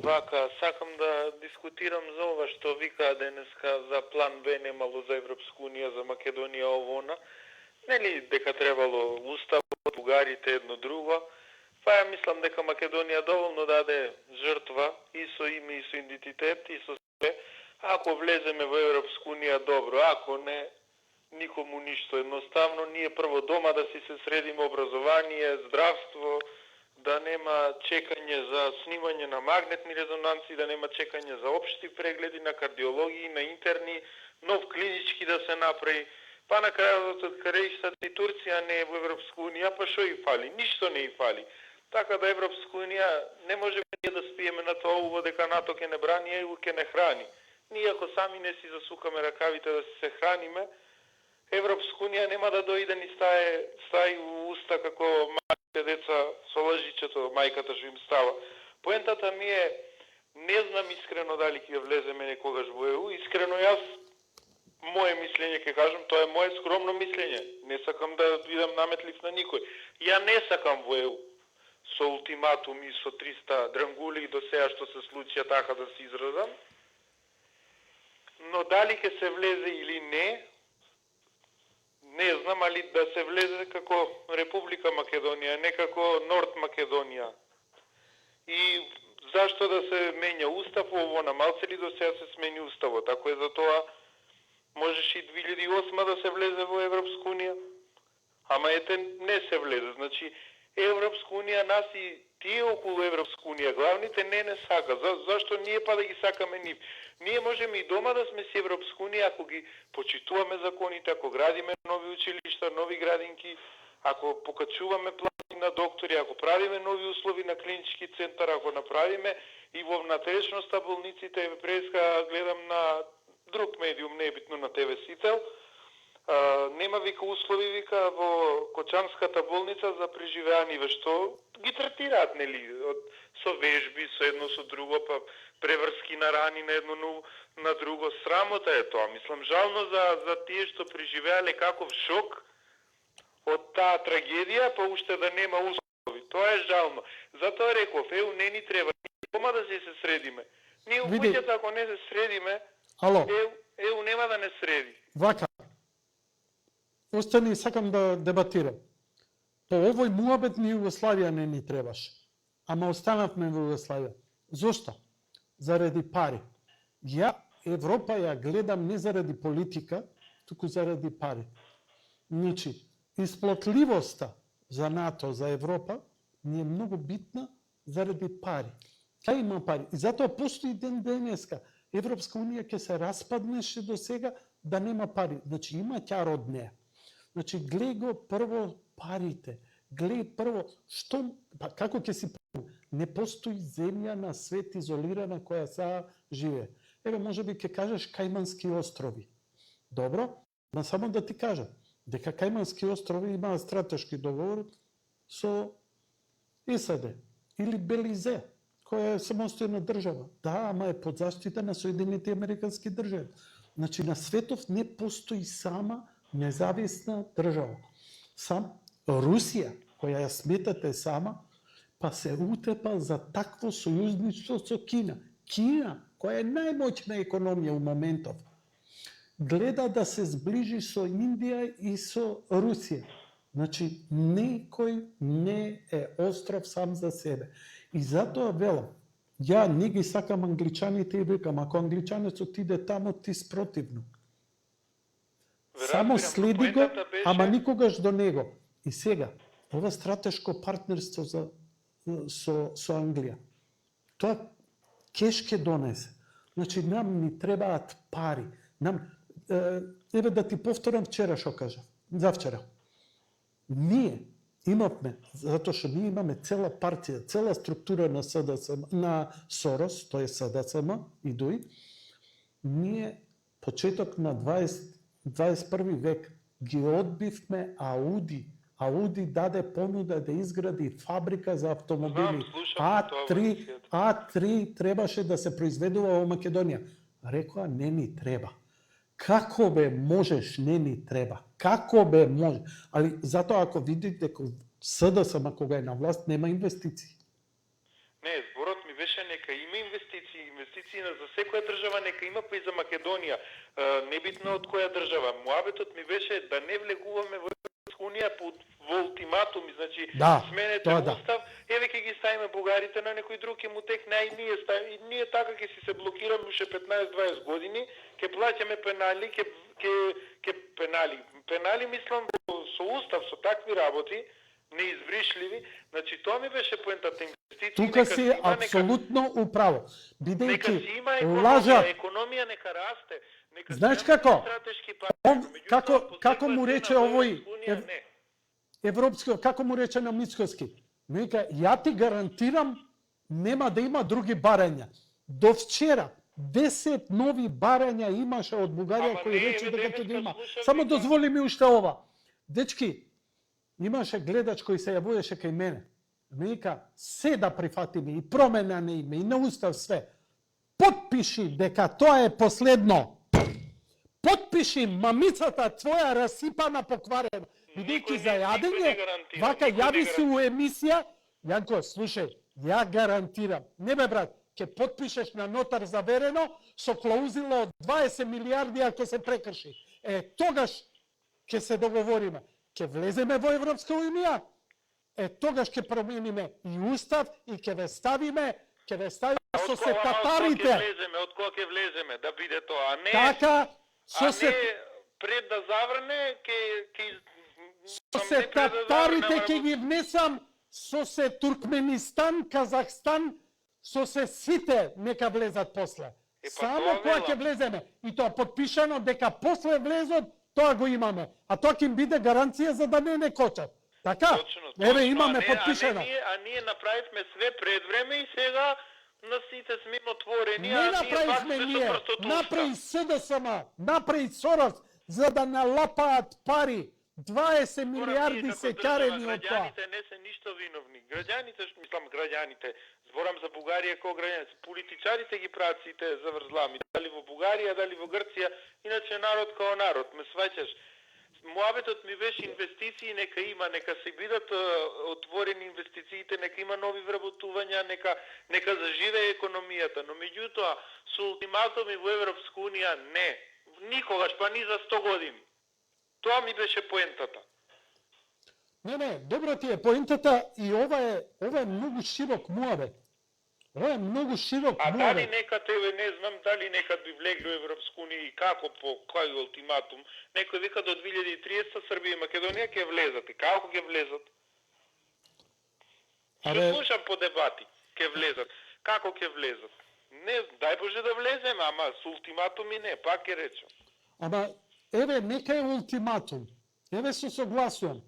S2: Вака, сакам да дискутирам за ова што викаа денеска за план Б немало за Европска унија, за Македонија, овона. Нели дека требало уставот, бугарите, едно друго. Па ја мислам дека Македонија доволно даде жртва и со име, и со идентитет, и со све. Ако влеземе во Европска унија, добро. Ако не, никому ништо. Едноставно, ние прво дома да си се средиме образование, здравство, да нема чекање за снимање на магнетни резонанци, да нема чекање за општи прегледи на кардиологии, на интерни, нов клинички да се направи. Па на крајот од краишта и Турција не е во Европска унија, па што и фали? Ништо не и фали. Така да Европска унија не може да спиеме на тоа уво дека НАТО ќе не брани, а и ќе не храни. Ние ако сами не си засукаме ракавите да се храниме, Европска унија нема да дојде ни стаи у уста како малите деца со лажичето, мајката што им става. Поентата ми е, не знам искрено дали ќе влеземе некогаш во ЕУ, искрено јас моje мислење ќе кажам, тоа е мое скромно мислење. Не сакам да бидам наметлив на никој. Ја не сакам во ЕУ со ултиматуми, со 300 дрангули до сега што се случија, така да се изразам. Но дали ќе се влезе или не знам, али да се влезе како Република Македонија, не како Норд Македонија. И зашто да се менја устав, ово на малце ли до сега се смени уставот? Ако е за тоа, можеш и 2008 да се влезе во Европска унија. Ама ете, не се влезе. Значи, Европска унија, нас и тие околу Европска унија, главните не сака. Зашто ние па да ги сакаме нив? Ние можеме и дома да сме си Европска унија, ако ги почитуваме законите, ако градиме нови училишта, нови градинки, ако покачуваме плати на доктори, ако правиме нови услови на клинички центар, ако направиме и во внатрешноста болниците, преска гледам на друг медиум, не е битно на ТВ Сител, нема вика услови вика во Кочанската болница за преживеани, што ги третираат нели со вежби, со едно со друго, па преврски на рани на едно на друго. Срамота е тоа. Мислам жално за тие што преживеале каков шок од таа трагедија, па уште да нема услови. Тоа е жално. Затоа реков, ЕУ не ни треба, дома да се средиме. Ние куќата ако не се средиме, ЕУ нема да не среди.
S1: Вака. Остани, сакам да дебатирам. По овој муабет ни Југославија не ни требаше. Ама останавме во Југославија. Зошто? Заради пари. Ја Европа ја гледам не заради политика, туку заради пари. Значи, исплатливоста за НАТО, за Европа, ни е многу битна заради пари. Кај има пари? И затоа постои ден денеска. Европска унија ќе се распаднеше до сега да нема пари. Значи, има ќар од неја. Значи, глеј го прво парите. Глеј прво, како ќе си помогне? Не постои земја на свет изолирана која сега живее. еве можеби ќе кажеш Кајмански острови. Добро, ма само да ти кажам дека Кајмански острови имаат стратешки договор со САД или Белизе, која е самостојна држава. Да, ама е под заштита на Соединените Американски држави. Значи на светов не постои сама независна држава. Сам Русија, која ја сметате сама, па се утепа за такво сојузничество со Кина. Кина, која е најмоćна економија у моментов, гледа да се зближи со Индија и со Русија. Значи, никој не е остров сам за себе. И затоа велам, ја не ги сакам англичаните и викам, ако англичанец отиде тамо, ти спротивно. Само следи го, ама никогаш до него. И сега, ова стратешко партнерство со Англија, тоа кеш ќе донесе. Значи, нам ни требаат пари. Еве да ти повторам вчера што кажав, завчера. Ние имавме, затоа што ние имаме цела партија, цела структура на СДСМ, на Сорос, тој е СДСМ и ДУИ, ние почеток на 21 век ги одбивме Ауди. Ауди даде понуда да изгради фабрика за автомобили. А3 требаше да се произведува во Македонија. Рекоа, не ни треба. Како бе можеш, не ни треба. Како бе може? Али затоа ако видите дека СДСМ кога е на власт нема инвестиции.
S2: Не, зборот ми беше нека има инвестиции за секоја држава, нека има па и за Македонија. Небитно од која држава. Муабетот ми беше да не влегуваме во Унија во ултиматуми, значи сменете устав, еве ќе ги ставиме бугарите на некој друг, ќе му текне, и ние така ќе си се блокираме уште 15-20 години, ќе плаќаме пенали, ќе пенали мислам со устав, со такви работи, неизбришливи, значи тоа ми беше поентата инвестиции.
S1: Тука си апсолутно управо.
S2: Нека си има економија нека расте.
S1: Знаеш како му рече овој европски, како му рече на Мицкоски? Вика, ја ти гарантирам нема да има други барања. До вчера 10 нови барања имаше од Бугарија кои рече дека ќе да има. Само дозволи ми уште ова. Дечки, имаше гледач кој се јавуваше кај мене. Вика, се да прифатиме и промена на име и на устав све. Потпиши дека тоа е последно. Потпиши мамицата твоја расипана покварена. Бидејќи за јадење, вака јави се у емисија, Јанко, слушај, ја гарантирам. Не бе брат, ќе потпишеш на нотар заверено со клаузила од 20 милиарди ако се прекрши. Тогаш ќе се договориме. Ќе влеземе во Европска унија, тогаш ќе промениме и устав и ќе ве ставиме со сетатарите.
S2: Од кога ќе влеземе да биде тоа, а не
S1: така,
S2: пред да заврне
S1: со сетатарите ќе ги внесам, со се Туркменистан, Казахстан, со се сите нека влезат после. Само кога ќе влеземе и тоа потпишано дека после влезот тоа го имаме, а тоа ќе им биде гаранција за да не кочат. Така? Еве имаме потпишано.
S2: А ние направивме све пред време и сега на сите сме отворени.
S1: Не направивме ние, направи СДСМ, направи Сорос, за да налапаат пари. 20 милиарди се карени од тоа.
S2: Граѓаните не се ништо виновни. Граѓаните, зборам за Бугарија како граѓани, политичарите ги прават сите заврзлами. Дали во Бугарија, дали во Грција, иначе народ као народ, ме сваќаш. Муабетот ми беше инвестиции, нека има, нека се бидат отворени инвестициите, нека има нови вработувања, нека заживее економијата, но меѓутоа со ултиматуми во Европска унија не. Никогаш, па ни за 100 години. Тоа ми беше поентата.
S1: Не, добро ти е поентата и ова е многу широк муабет. Ова е многу широк муабет.
S2: А дали некад, не знам дали некад би влегли во Европска унија и како по кој ултиматум, некој вика до 2030 Србија и Македонија ќе влезат. И како ќе влезат? Што слушам по дебати, ќе влезат. Како ќе влезат? Не, дај Боже да влеземе, ама со ултиматуми не, пак ќе речем.
S1: Ама еве нека е ултиматум. Еве се согласувам.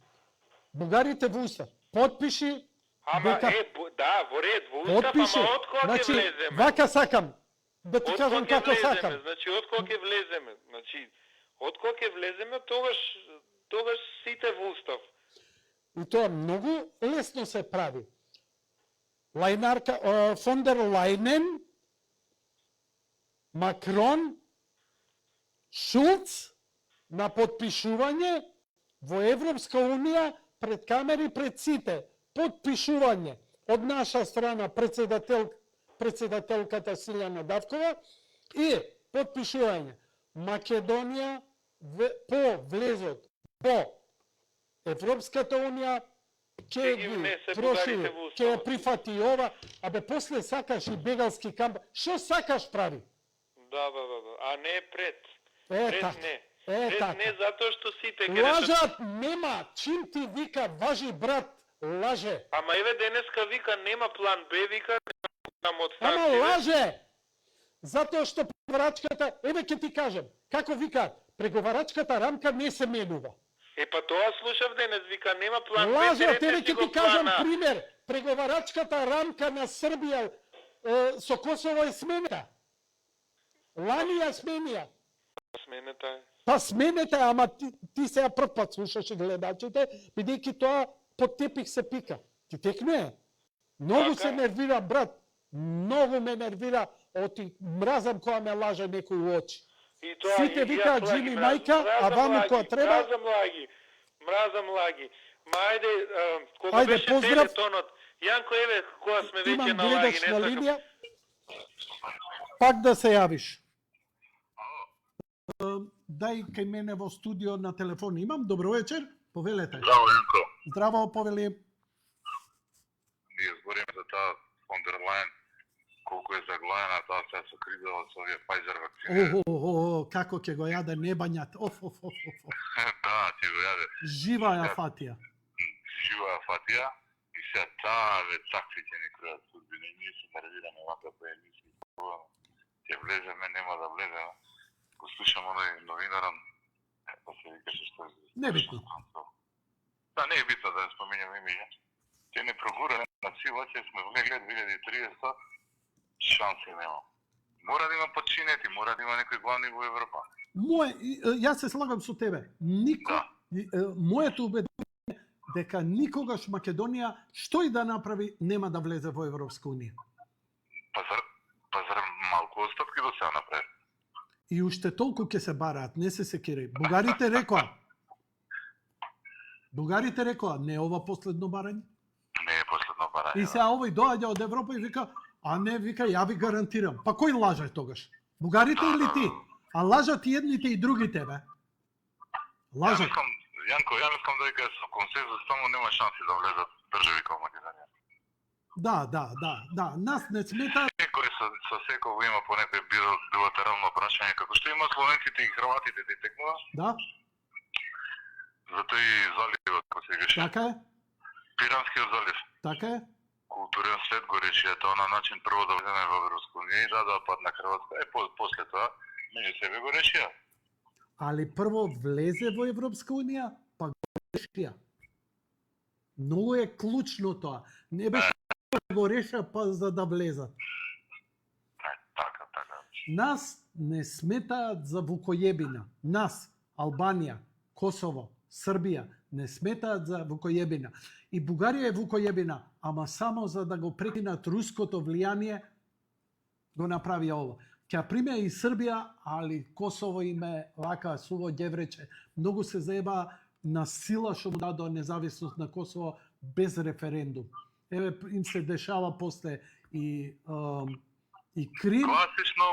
S1: Бугарите во устав
S2: потпиши. Ама да, во ред, во устав, ама од кога ќе влеземе?
S1: Вака сакам. да ти
S2: Од
S1: кажам
S2: кога ќе
S1: како
S2: влеземе,
S1: сакам.
S2: значи од кога ќе влеземе, значи од кога ќе влеземе, тогаш сите во устав.
S1: И тоа многу лесно се прави. Фон дер Лајнен, Макрон, Шулц на подпишување во Европска Унија пред камери пред сите. Подпишување од наша страна председателката Силјана Давкова и подпишување Македонија по влезот во Европската Унија ќе ги прошири, ќе ја прифати ова, после сакаш и бегалски камп. Што сакаш прави?
S2: Да, а не пред.
S1: Пред
S2: не.
S1: Пред
S2: не, затоа што сите
S1: лажат нема, чим ти вика важи брат, лаже.
S2: Ама еве денеска вика нема план Б, вика нема од
S1: Ама
S2: санкции.
S1: лаже! Затоа што преговарачката, еве ќе ти кажем, како вика, преговарачката рамка не се менува.
S2: Па тоа слушав денес, вика нема план Б.
S1: Лажат, еве ќе ти кажам пример, преговарачката рамка на Србија со Косово е сменета. Лани ја сменија.
S2: Сменета е.
S1: Па сменете, ама ти сега прв пат слушаше гледачите, бидејќи тоа под тепих се пика. Ти текно е. Многу се нервира, брат. Многу ме нервира, оти мразам кога ме лаже некој у очи. Сите викаат Джими мајка, а ваму кога треба...
S2: Мразам лаги. Ма ајде, кога
S1: Ајде,
S2: беше
S1: поздрав.
S2: телетонот, Јанко, еве, кога сме веќе
S1: Имам
S2: на лаги,
S1: гледач
S2: не
S1: на
S2: сакам.
S1: линија. Пак да се јавиш. Дај кај мене во студио на телефон. Имам, добро вечер, повелете.
S3: Здраво, Јанко.
S1: Здраво, повели.
S3: Ние збориме за таа фон дер Лајен, колку е заглавена таа сега со кризава со овие Pfizer вакцини.
S1: Како ќе го јаде небањат.
S3: Да, ти го јаде.
S1: Жива ја фатија.
S3: Жива ја фатија. И сега таа такви ќе ни креат судбини. Ние се нервираме вака по емисии. Ќе влеземе, нема да влеземе. Го слушам оној новинаран, па се викаше што е...
S1: Небитно.
S3: Да, не е битно да не споменјам имиња. Ќе не прогура на сила, ќе сме влегле 2030, шанси нема. Мора да има подчинети, мора да има некои главни во Европа.
S1: Јас се слагам со тебе. Моето убедување дека никогаш Македонија што и да направи нема да влезе во Европска Унија.
S3: Па зар малку остатки до сега направи?
S1: И уште толку ќе се бараат, не се секирај. Бугарите рекоа, не е ова последно барање.
S3: Не е последно барање.
S1: И сега овој доаѓа од Европа и вика, а не, вика, ја ви гарантирам. Па кој лаже тогаш? Бугарите или ти? А лажат и едните и другите, бе. Лажат.
S3: Јанко, ја мислам дека со консензус само нема шанси да влезат држави како Македонија.
S1: Да. Нас не смета.
S3: Некој со секој има по некој билатерално прашање, како што има словенците и хрватите да текнува.
S1: Да.
S3: Затоа и заливот, како се викаше.
S1: Така е.
S3: Пиранскиот залив.
S1: Така е.
S3: Културен свет го реши тоа на начин прво да влеземе во Европска Унија и да падна Хрватска. После тоа меѓу себе го решија.
S1: Али прво влезе во Европска Унија, па го решија. Многу е клучно тоа. Не беше го реша па за да влезат.
S3: Така.
S1: Нас не сметаат за вукојебина. Нас, Албанија, Косово, Србија, не сметаат за вукојебина. И Бугарија е вукојебина, ама само за да го прекинат руското влијание, го направи ово. Ќе приме и Србија, али Косово име вака суво ѓеврече. Многу се заеба на сила што му дадо независност на Косово без референдум. Еве им се дешава после и Крим.
S3: Класично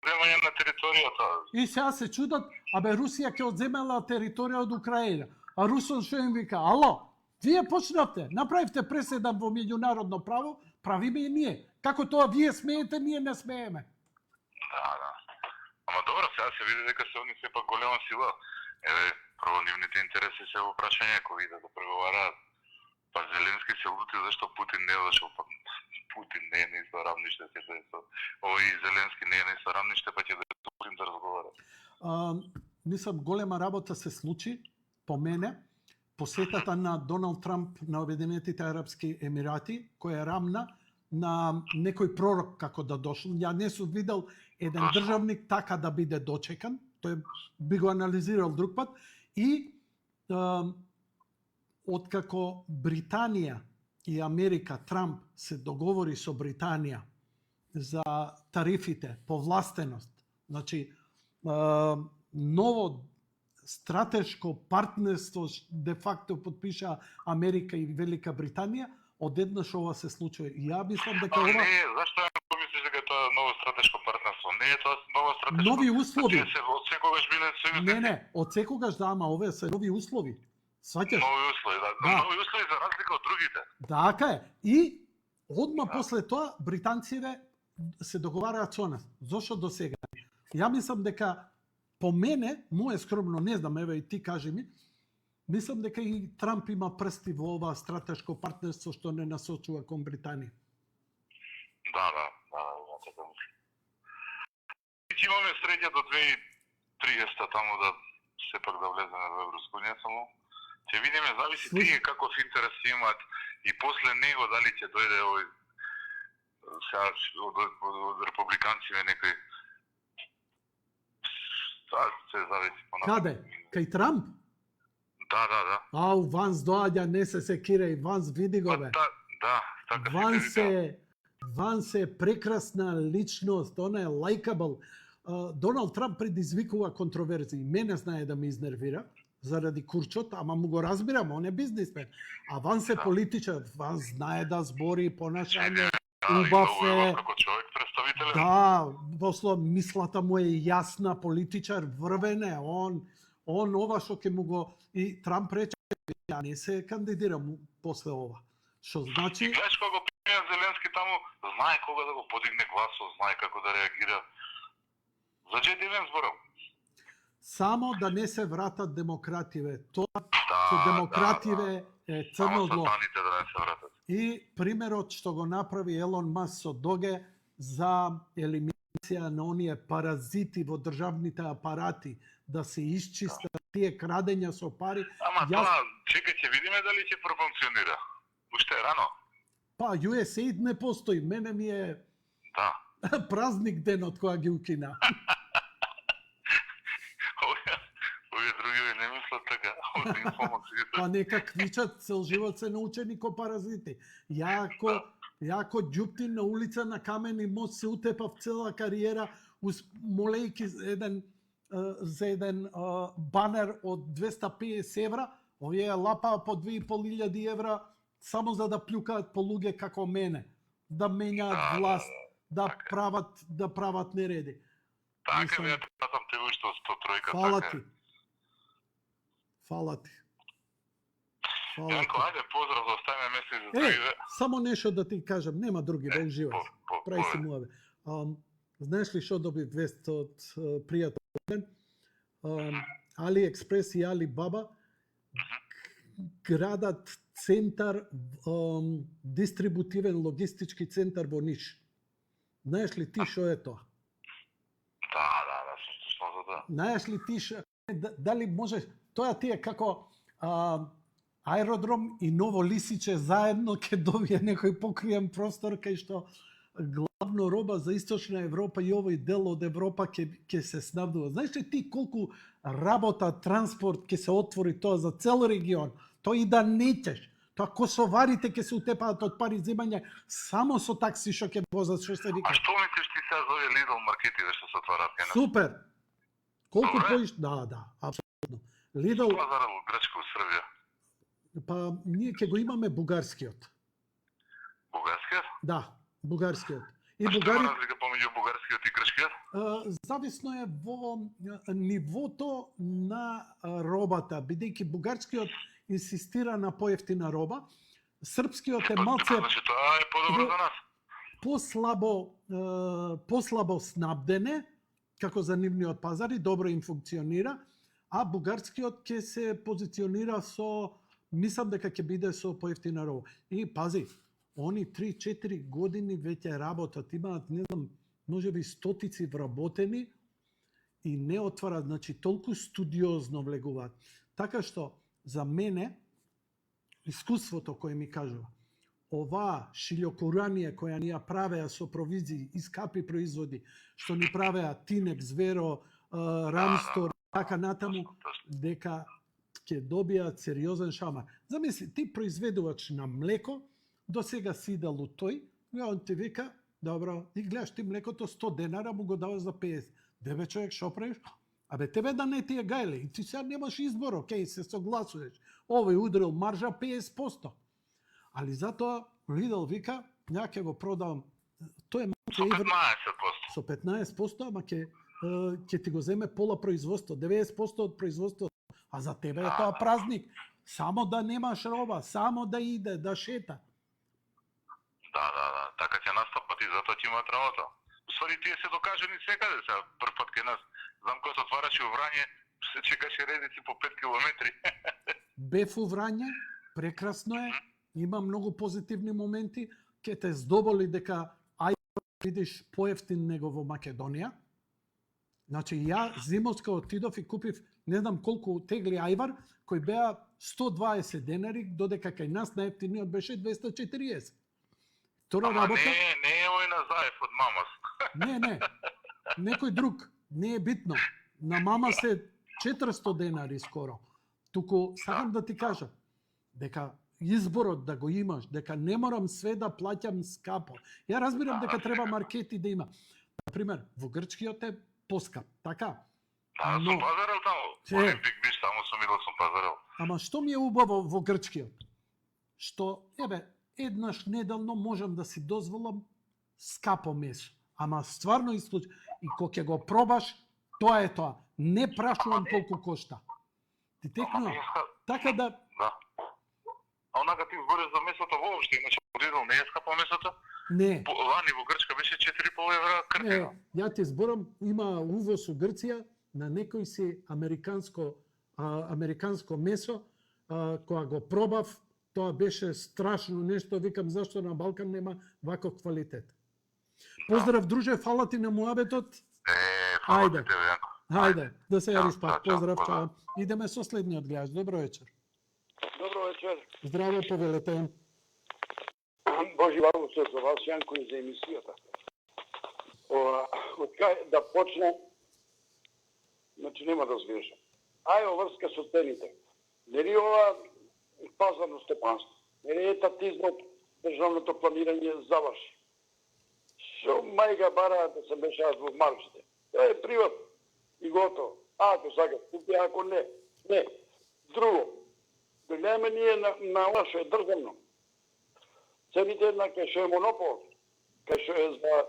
S3: земање на територијата.
S1: И сега се чудат, Русија ќе одземела територија од Украина. А Русон што им вика, ало, вие почнавте, направивте преседан во меѓународно право, правиме и ние. Како тоа вие смеете, ние не смееме.
S3: Да. Ама добро, сега се види дека се они сепак голема сила. Еве, прво нивните интереси се во прашање, кои да го преговараат. Па Зеленски се лути зашто Путин не дошол, па Путин не е на исто рамниште, овој Зеленски не е на исто рамниште, па ќе да Путин да разговара.
S1: Мислам, голема работа се случи, по мене, посетата на Доналд Трамп на Обединетите арапски емирати, која е рамна на некој пророк како да дошол. Ја не сум видел еден
S3: Точно.
S1: државник така да биде дочекан. Тој би го анализирал друг пат. И откако Британија и Америка, Трамп се договори со Британија за тарифите, повластеност, значи ново стратешко партнерство де факто подпиша Америка и Велика Британија, одеднаш ова се случува. И ја мислам дека ова
S3: Не, зашто ја помислиш дека тоа е ново стратешко партнерство? Не е тоа ново стратешко.
S1: нови услови.
S3: Тие се од секогаш биле сојузници.
S1: Не, од секогаш да, ама овие се нови услови. Сваќаш?
S3: Нови услови, да.
S1: Да.
S3: Нови услови за разлика од другите.
S1: Така е. И одма после тоа британците се договараат со нас. Зошто до сега? Ја мислам дека по мене, мое скромно, не знам, еве и ти кажи ми, мислам дека и Трамп има прсти во ова стратешко партнерство што не насочува кон Британија.
S3: Да, така мислам. И ќе имаме среќа до 2030 таму да сепак да влеземе во Европска унија, само ќе видиме, зависи
S1: Слушай.
S3: тие каков интерес ќе имаат и после него дали ќе дојде овој сега од републиканците некој. Тоа се зависи понатаму.
S1: Каде? Кај Трамп?
S3: Да.
S1: Ау, Ванс доаѓа, не се секира и Ванс види го бе.
S3: Да, така
S1: Ванс е прекрасна личност, она е лајкабл. Доналд Трамп предизвикува контроверзии. Мене знае да ме изнервира заради курчот, ама му го разбирам, он е бизнисмен. А Ванс е политичар, Ванс знае да збори, понашање, убав е.
S3: Како човек представителен.
S1: Да, после мислата му е јасна, политичар, врвен е, он ова што ќе му го и Трамп рече ја не се кандидирам после ова. Што значи
S3: И гледаш кога го пиме Зеленски таму, знае кога да го подигне гласот, знае како да реагира. За Джей Дивен зборам.
S1: само да не се вратат демокративе. Тоа
S3: Да,
S1: со демокративе е црно
S3: Само
S1: зло.
S3: сатаните да не се вратат.
S1: И примерот што го направи Елон Маск со Доге за елиминација на оние паразити во државните апарати, да се исчистат тие крадења со пари.
S3: Ама
S1: Јас-
S3: тоа, чекај, ќе видиме дали ќе профункционира. Уште е рано.
S1: Па USAID не постои, мене ми е
S3: Да.
S1: празник денот кога ги укина.
S3: Овие други не мислат така. Овие информации.
S1: Па нека квичат, цел живот се научени ко паразити. Јако ѓуптин на улица на Камени мост се утепав цела кариера молејки за еден банер од 250 евра, овие лапа по 2500 евра само за да плюкаат по луѓе како мене, да менјаат власт, да прават нереди.
S3: Така
S1: Мислам-
S3: бе, пратам те уште од 103-ка.
S1: Фала
S3: така
S1: ти.
S3: е.
S1: Фала ти. Фала
S3: Јанко,
S1: ти.
S3: ајде поздрав да оставиме месец за
S1: Е,
S3: другиве.
S1: само нешто да ти кажам, нема други, да уживаш. Прави се муаве. Знаеш ли што доби вест од пријател? AliExpress и Alibaba градат центар, дистрибутивен логистички центар во Ниш. Знаеш ли ти што е тоа?
S3: Да, што за да.
S1: Знаеш ли ти дали може, тоа ти е како аеродром и Ново Лисиче заедно ќе добие некој покриен простор кај што главно роба за Источна Европа и овој дел од Европа ќе се снабдува. Знаеш ли ти колку работа, транспорт ќе се отвори тоа за цел регион? Тоа и да неќеш. Тоа косоварите ќе се утепаат од пари земање само со такси што ќе возат, што се
S3: А
S1: вика.
S3: што мислиш ти сега за овие Lidl маркетите што се отвараат кај нас?
S1: Супер. Колку
S3: Добре.
S1: да, апсолутно. Lidl,
S3: Пазар во Грчка, во Србија.
S1: па ние ќе го имаме бугарскиот.
S3: Бугарскиот?
S1: Да, бугарскиот. И
S3: А што има
S1: бугари
S3: разлика помеѓу бугарскиот и грчкиот?
S1: зависно е во нивото на робата, бидејќи бугарскиот инсистира на поевтина роба, српскиот е малце
S3: Значи тоа е подобро за нас.
S1: послабо снабдене, како за нивниот пазар и добро им функционира, а бугарскиот ќе се позиционира со, мислам дека ќе биде со поевтина роба. И пази, они 3-4 години веќе работат, имаат, не знам, можеби стотици вработени и не отварат, значи толку студиозно влегуваат. Така што, за мене, искуството кој ми кажува, ова шилјокуранија која ни ја правеа со провизии и скапи производи, што ни правеа Тинек, Зверо, Рамстор, така натаму, дека ќе добијат сериозен шамар. Замисли, ти произведувач на млеко, до сега си идел у тој, и он ти вика, добро, и гледаш ти млекото 100 денара, му го даваш за 50. Дебе човек, шо правиш? Абе, тебе да не ти е гајле, и ти сега немаш избор, окей, се согласуваш. Овој удрил маржа 50%. Али затоа Lidl вика, ја ќе го продавам, тој е
S3: Со 15%.
S1: со 15%, ама ќе ти го земе пола производство, 90% од производство, а за тебе е тоа празник. Само да немаш роба, само да иде, да шета.
S3: Да, така ќе настапат и затоа ќе имаат работа. Усвари тие се докажени секаде, сега прв пат кај нас, знам кога се отвараше у Врање, се чекаше редици по 5 километри.
S1: Бев у Врање, прекрасно е, има многу позитивни моменти, ќе те здоболи дека видиш поевтин него во Македонија. Значи, ја зимовска отидов и купив не знам колку тегли ајвар, кои беа 120 денари, додека кај нас најефтиниот беше 240. Втора работа...
S3: Не е овој на Заев од Мамас.
S1: Не. Некој друг. Не е битно. На Мама се 400 денари скоро. Туку, сакам да ти кажа, дека изборот да го имаш, дека не морам све да плаќам скапо. Ја разбирам дека треба маркети да има. Например, во грчкиот е поскап, така?
S3: Да, сум пазарел таму. Олимпик биш, таму сум идол, сум пазарел.
S1: Ама што ми е убаво во грчкиот? Што, еднаш неделно можам да си дозволам скапо месо. Ама стварно исклучно. И кога ќе го пробаш, тоа е тоа. Не прашувам колку кошта. Ти текнува. Така да...
S3: Да. А онака ти збориш за месото воопшто, иначе Lidl не е скапо месото?
S1: Не.
S3: Лани во Грчка беше 4,5 евра крпина.
S1: Ја ти зборам, има увоз у Грција на некој си американско месо, кога го пробав, тоа беше страшно нешто, викам зашто на Балкан нема ваков квалитет. Поздрав, друже, фала ти на муабетот.
S3: Фала ти тебе, Јанко.
S1: Хајде, да се јавиш пак.
S3: Чао,
S1: Поздрав,
S3: поздрав.
S1: чао. Идеме со следниот гледач. Добро вечер.
S4: Добро вечер.
S1: Здраво, повелете.
S4: Божи вало се за вас, Јанко, и за емисијата. Од кај да почнем, значи нема да звежам. Ајо врска со цените. Нели ова пазарно степанство, нели етатизмот, државното планирање заврши. Шо мајга бараат да се мешаат во маржите. Тоа е приват и готово. Ако сакат, купи, ако не. Не. Друго, да гледаме ние на ова што е државно. Цените на кај што е монопол, кај што е за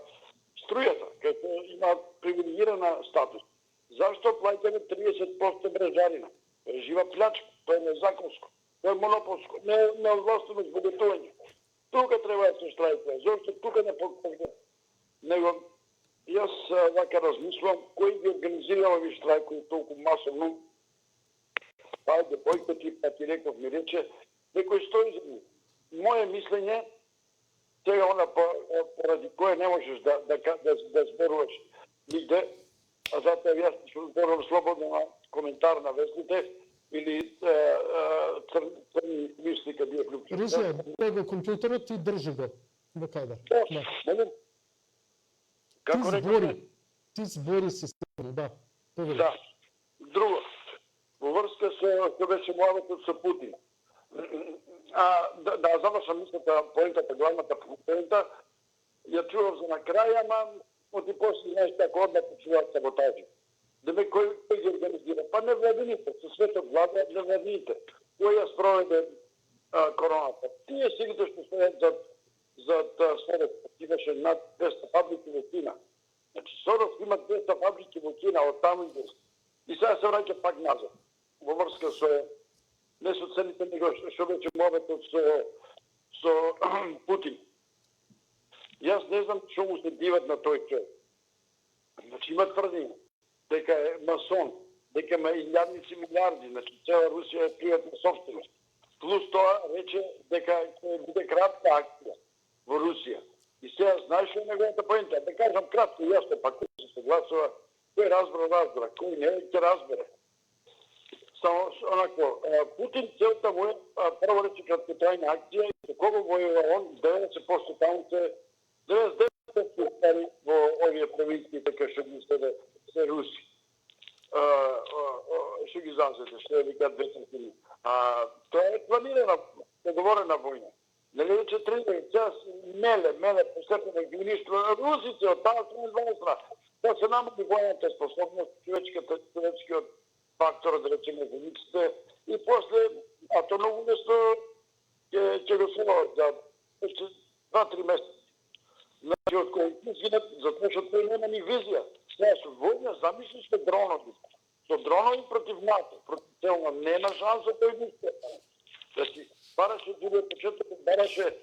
S4: струјата, кај што има привилегирана статус. Зашто плаќаме 30% мрежарина? Тоа е жива плячка, тоа е незаконско, тоа е монополско, не властено збогатување. Тука треба да се штрајкува, зашто тука не покажува. Него, јас вака размислувам, кој ги организира овие штрајкови толку масовно. Ајде, бојко ти, па ти реков, ми рече, некој стои за нив. Моje мислење, сега она поради кое не можеш да зборуваш нигде, а затоа јас зборувам слободно на коментар на вестите или црни мисли кај бија вклучен.
S1: Русија, дай го компјутерот и држи го во кајдар.
S4: Како реков?
S1: Ти збори системно, да.
S4: Да. Друго, во врска со беше муабетот со Путин. Да завршам мислата, поентата, главната поента, ја чував за на крај, ама оти после знаеш како одма почуваат саботажи. Деме кој ги организира? Па невладините, со светот влада невладините. Кој ја спроведе короната? Тие сигите што стоят за Сорос, имаше над 200 фабрики во Кина. Значи Сорос има 200 фабрики во Кина, од таму и сега се враќа пак назад. Во врска со не со цените, него што веќе моветот со Путин. Јас не знам што му се диват на тој човек. Значи има тврдина дека е масон, дека има илјадници милиарди, значи цела Русија е приватна собственост. Плюс тоа рече дека ќе биде кратка акција во Русија. И сега знаеш што е неговата поента? Да кажам кратко, јасно, па кој се согласува, кој разбра, кој не ќе разбере. само онако, Путин целта му е прво рече краткотрајна акција и со кого војува он, 90% таму се 99% стари во овие провинции, така што ги се руси. Што ги зазеде, што викаат 200. Тоа е планирана, договорена војна. Нели вече тренира, час меле, постепено ги уништува русите од таа страна, да се намали војната способност, човечкиот фактор, да речеме, войниците, и после, а то многу лесно ќе го словат за 2-3 месеца. Значи, од кој изгинат, затоа што тој нема ни визија. Сега со војна замисли со дронови. Со дронови против НАТО, против целно, нема шанса тој да успее. Значи, бараше другиот почеток, бараше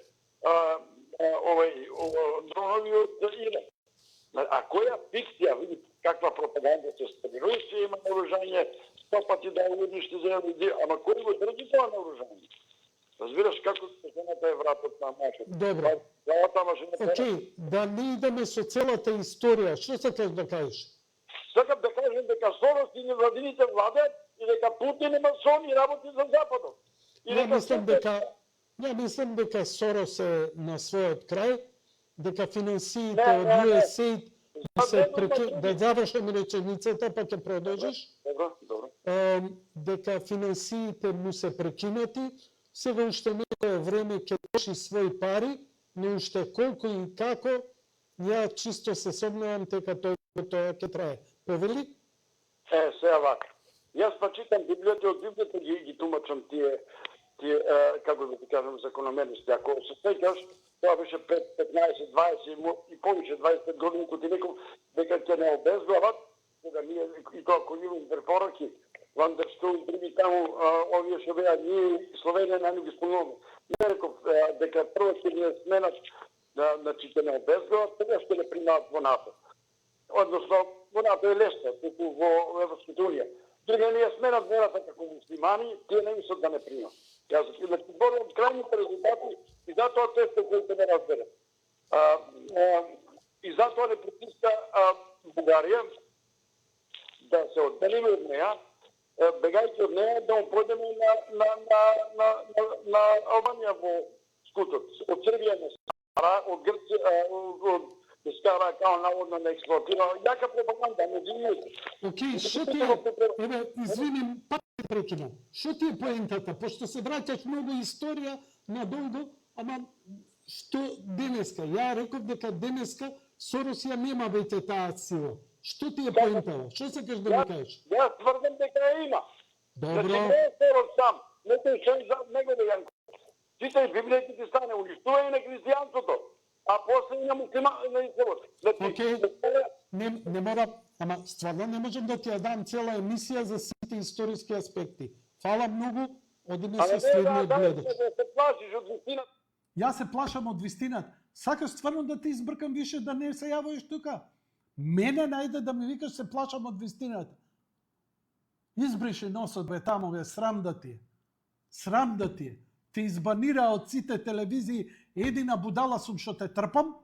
S4: дронови од Иран. А која фикција, видите, каква пропаганда се спори. Русија има наоружање, 100 пати да уништи земји, ама кој го држи тоа наоружање? Разбираш како машината е вратот на машината.
S5: Добро.
S4: Целата машината.
S5: Океј, да не идеме со целата историја. Што сакаш да кажеш?
S4: Сакам да кажем дека Сорос и невладините владеат и дека Путин е масон и работи за Западот.
S5: Ја мислам дека Сорос е на својот крај, дека финансиите од USAID да завршам реченицата, па ќе продолжиш.
S4: Добро.
S5: Дека финансиите му се прекинати, сега уште некое време ќе троши своји пари, но уште колку и како, ја чисто се сомневам дека тоа ќе трае. Повели?
S4: Сега вака. Јас па читам Библијата, од Библијата ги тумачам тие како да ти кажам, закономерности. Ако се сеќаш, тоа беше пред 15, 20 и повеќе 20 години, кога ти реков дека ќе не обезглават, кога ние и тоа кој имам препораки, Вандерстул и други таму, овие што беа ние Словенија на ги спомнуваме. Не реков дека прво ќе ни сменат, значи ќе не обезглават, сега ќе не примаат во НАТО. Односно, во НАТО е лесно, туку во Европската унија. Друга не ја сменат верата како муслимани, тие не мислат да не примат. Јас значи борам од крајните резултати и затоа тесто кој не разбере. И затоа не притиска Бугарија да се одделиме од неја, бегајќи од неја да појдеме на Албанија во скутот. Од Србија не стара, од Грција, од Скара као наводно не експлоатира. Јака пропаганда, не зимите.
S5: Океј, што ти е, еве, извиним, пак те прекинам. Што ти е поентата? Пошто се враќаш многу историја надолго, ама што денеска? Ја реков дека денеска Сорос ја нема веќе таа сила. Што ти е поентата? Што сакаш да ми кажеш?
S4: Јас тврдам дека ја има.
S5: Добро.
S4: Значи, не е Сорос сам, не тој што за него да ја читај Библијата ти стане, уништување на христијанството. А после и на муслимани.
S5: Океј, не мора, ама стварно не можам да ти ја дам цела емисија за сите историски аспекти. Фала многу, одиме со следниот гледач.
S4: Се плашиш од вистината.
S1: Јас се плашам од вистината. Сакаш стварно да те избркам више да не се јавуваш тука? Мене најде да ми викаш се плашам од вистината. Избриши носот бе таму, бе, срам да ти е. Срам да ти е. Те избанира од сите телевизии, едина будала сум што те трпам,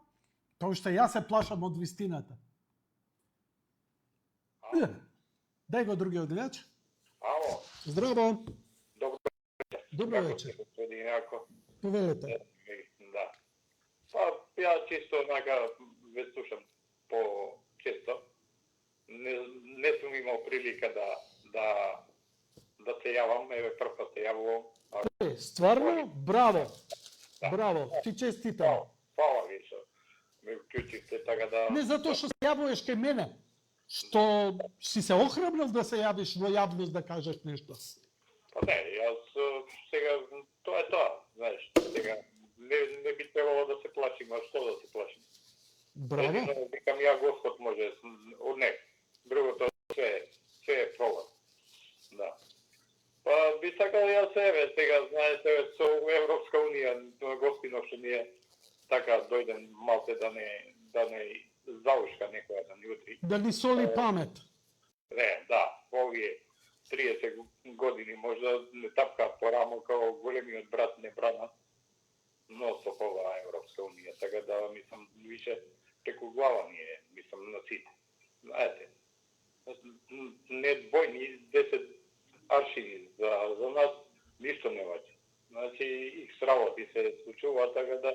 S1: тоа што јас се плашам од вистината. Дај го другиот гледач.
S6: Ало,
S5: Здраво.
S6: добро
S5: Добро вечер.
S6: господин Јако.
S5: Повелете.
S6: Да. Па, ја чисто онака ве слушам по-често. Не сум имал прилика да се јавам, еве прв пат се јавувам.
S5: Стварно, браво. Браво, ти честитам.
S6: Фала ви што ме вклучивте така да...
S5: Не затоа што се јавуваш кај мене, што си се охрабрил да се јавиш во јавност да кажеш нешто.
S6: Па не, јас сега, тоа е тоа, знаеш, сега не би требало да се плашим, а што да се плашим?
S5: Браво.
S6: Едино, викам ја Господ може од него. Другото се е пробат. Да. Па би сакал јас еве сега, знаете, со Европска унија, Господино што ни е така дојден малце да не заушка некоја да ни утри.
S5: Да ни соли памет.
S6: Не, да, овие 30 години можда не тапка по рамо као големиот брат не брана, но со ова Европска унија, така да мислам више преку глава ни е, мислам на сите. Знаете, не двојни, аршини. За нас ништо не ваѓа. Значи, икс работи се случува, така да,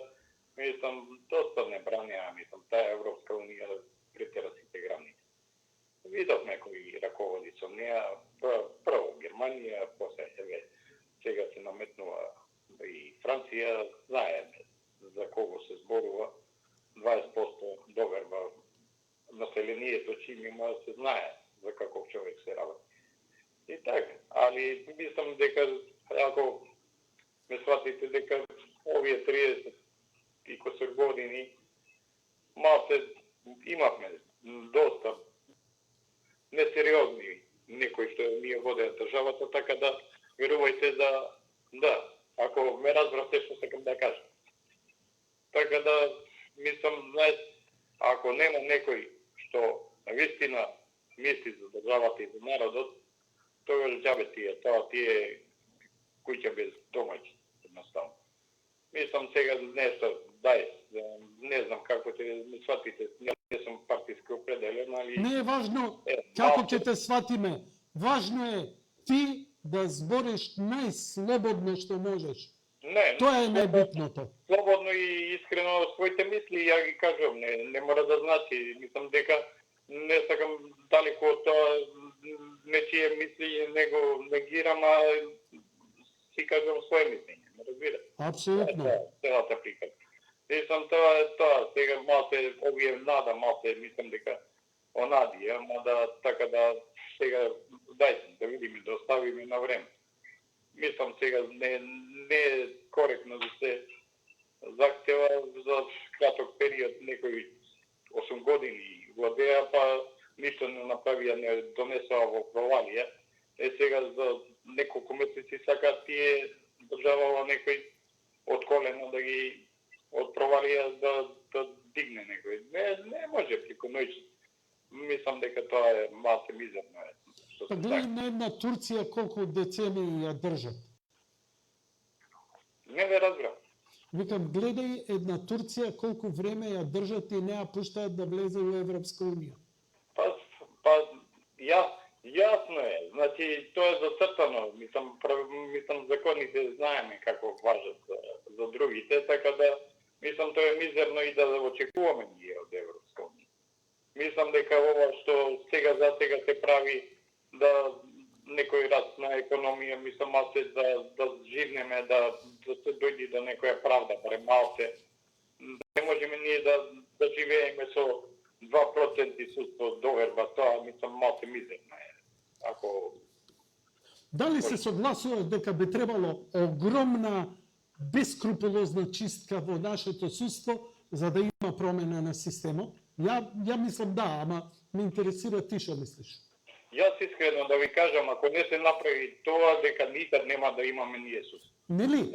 S6: мислам, доста не бранија, мислам, таа Европска унија претера сите граници. Видовме кои раководи со неа, прво Германија, после сега се наметнува и Франција, знаеме за кого се зборува, 20% доверба населението чим има, се знае за каков човек се работи. И така, али мислам дека, ако ме сватите дека овие 30 и косор години малце имавме доста несериозни некои што ние водеа државата, така да верувајте да, ако ме разбравте што сакам да кажам. Така да, мислам, знаете, ако нема некој што навистина мисли за државата и за народот, тогаш џабе тие куќа без домаќи, едноставно. Мислам сега нешто, не знам како ќе ме сватите, не сум партиски определен, али...
S5: Не е важно како ќе те сватиме. Важно е ти да збориш најслободно што можеш.
S6: Не,
S5: Тоа е најбитното.
S6: Слободно и искрено своите мисли, ја ги кажувам, не мора да значи. Мислам дека не сакам далеко од тоа нечие мисли, него негирам, а си кажувам своje мислење, ме разбирате?
S5: Апсолутно.
S6: Целата приказ. Мислам тоа, сега малце овие нада, малце мислам дека онади, ама да така да сега дајте да видиме, да оставиме на време. Мислам сега не е коректно да се захтева за краток период, некои 8 години владеа, па ништо не направија, не донесоа во провалија. Сега за неколку месеци сака тие држава некој од колено да ги од провалија да дигне некој. Не може преку ноќ. Мислам дека тоа е малце мизерно.
S5: Па гледај на една Турција колку децении ја држат.
S6: Не ве разбрав.
S5: Викам, гледај една Турција колку време ја држат и не ја пуштаат да влезе во Европска унија.
S6: Па јасно е. Значи, тоа е зацртано. Мислам законите знаеме како важат за другите, така да мислам тоа е мизерно и да очекуваме ние од Европска унија. Мислам дека ова што сега за сега се прави да некој раст на економија, мислам малце да живнеме, да се дојде до некоја правда, барем малце. Не можеме ние да живееме со 2% судство доверба, тоа мислам малце мизерно е. Ако
S5: Дали се согласува дека би требало огромна бескрупулозна чистка во нашето судство за да има промена на системот? Ја мислам да, ама ме интересира ти што мислиш.
S6: Јас искрено да ви кажам, ако не се направи тоа, дека никад нема да имаме ние судство.
S5: Нели?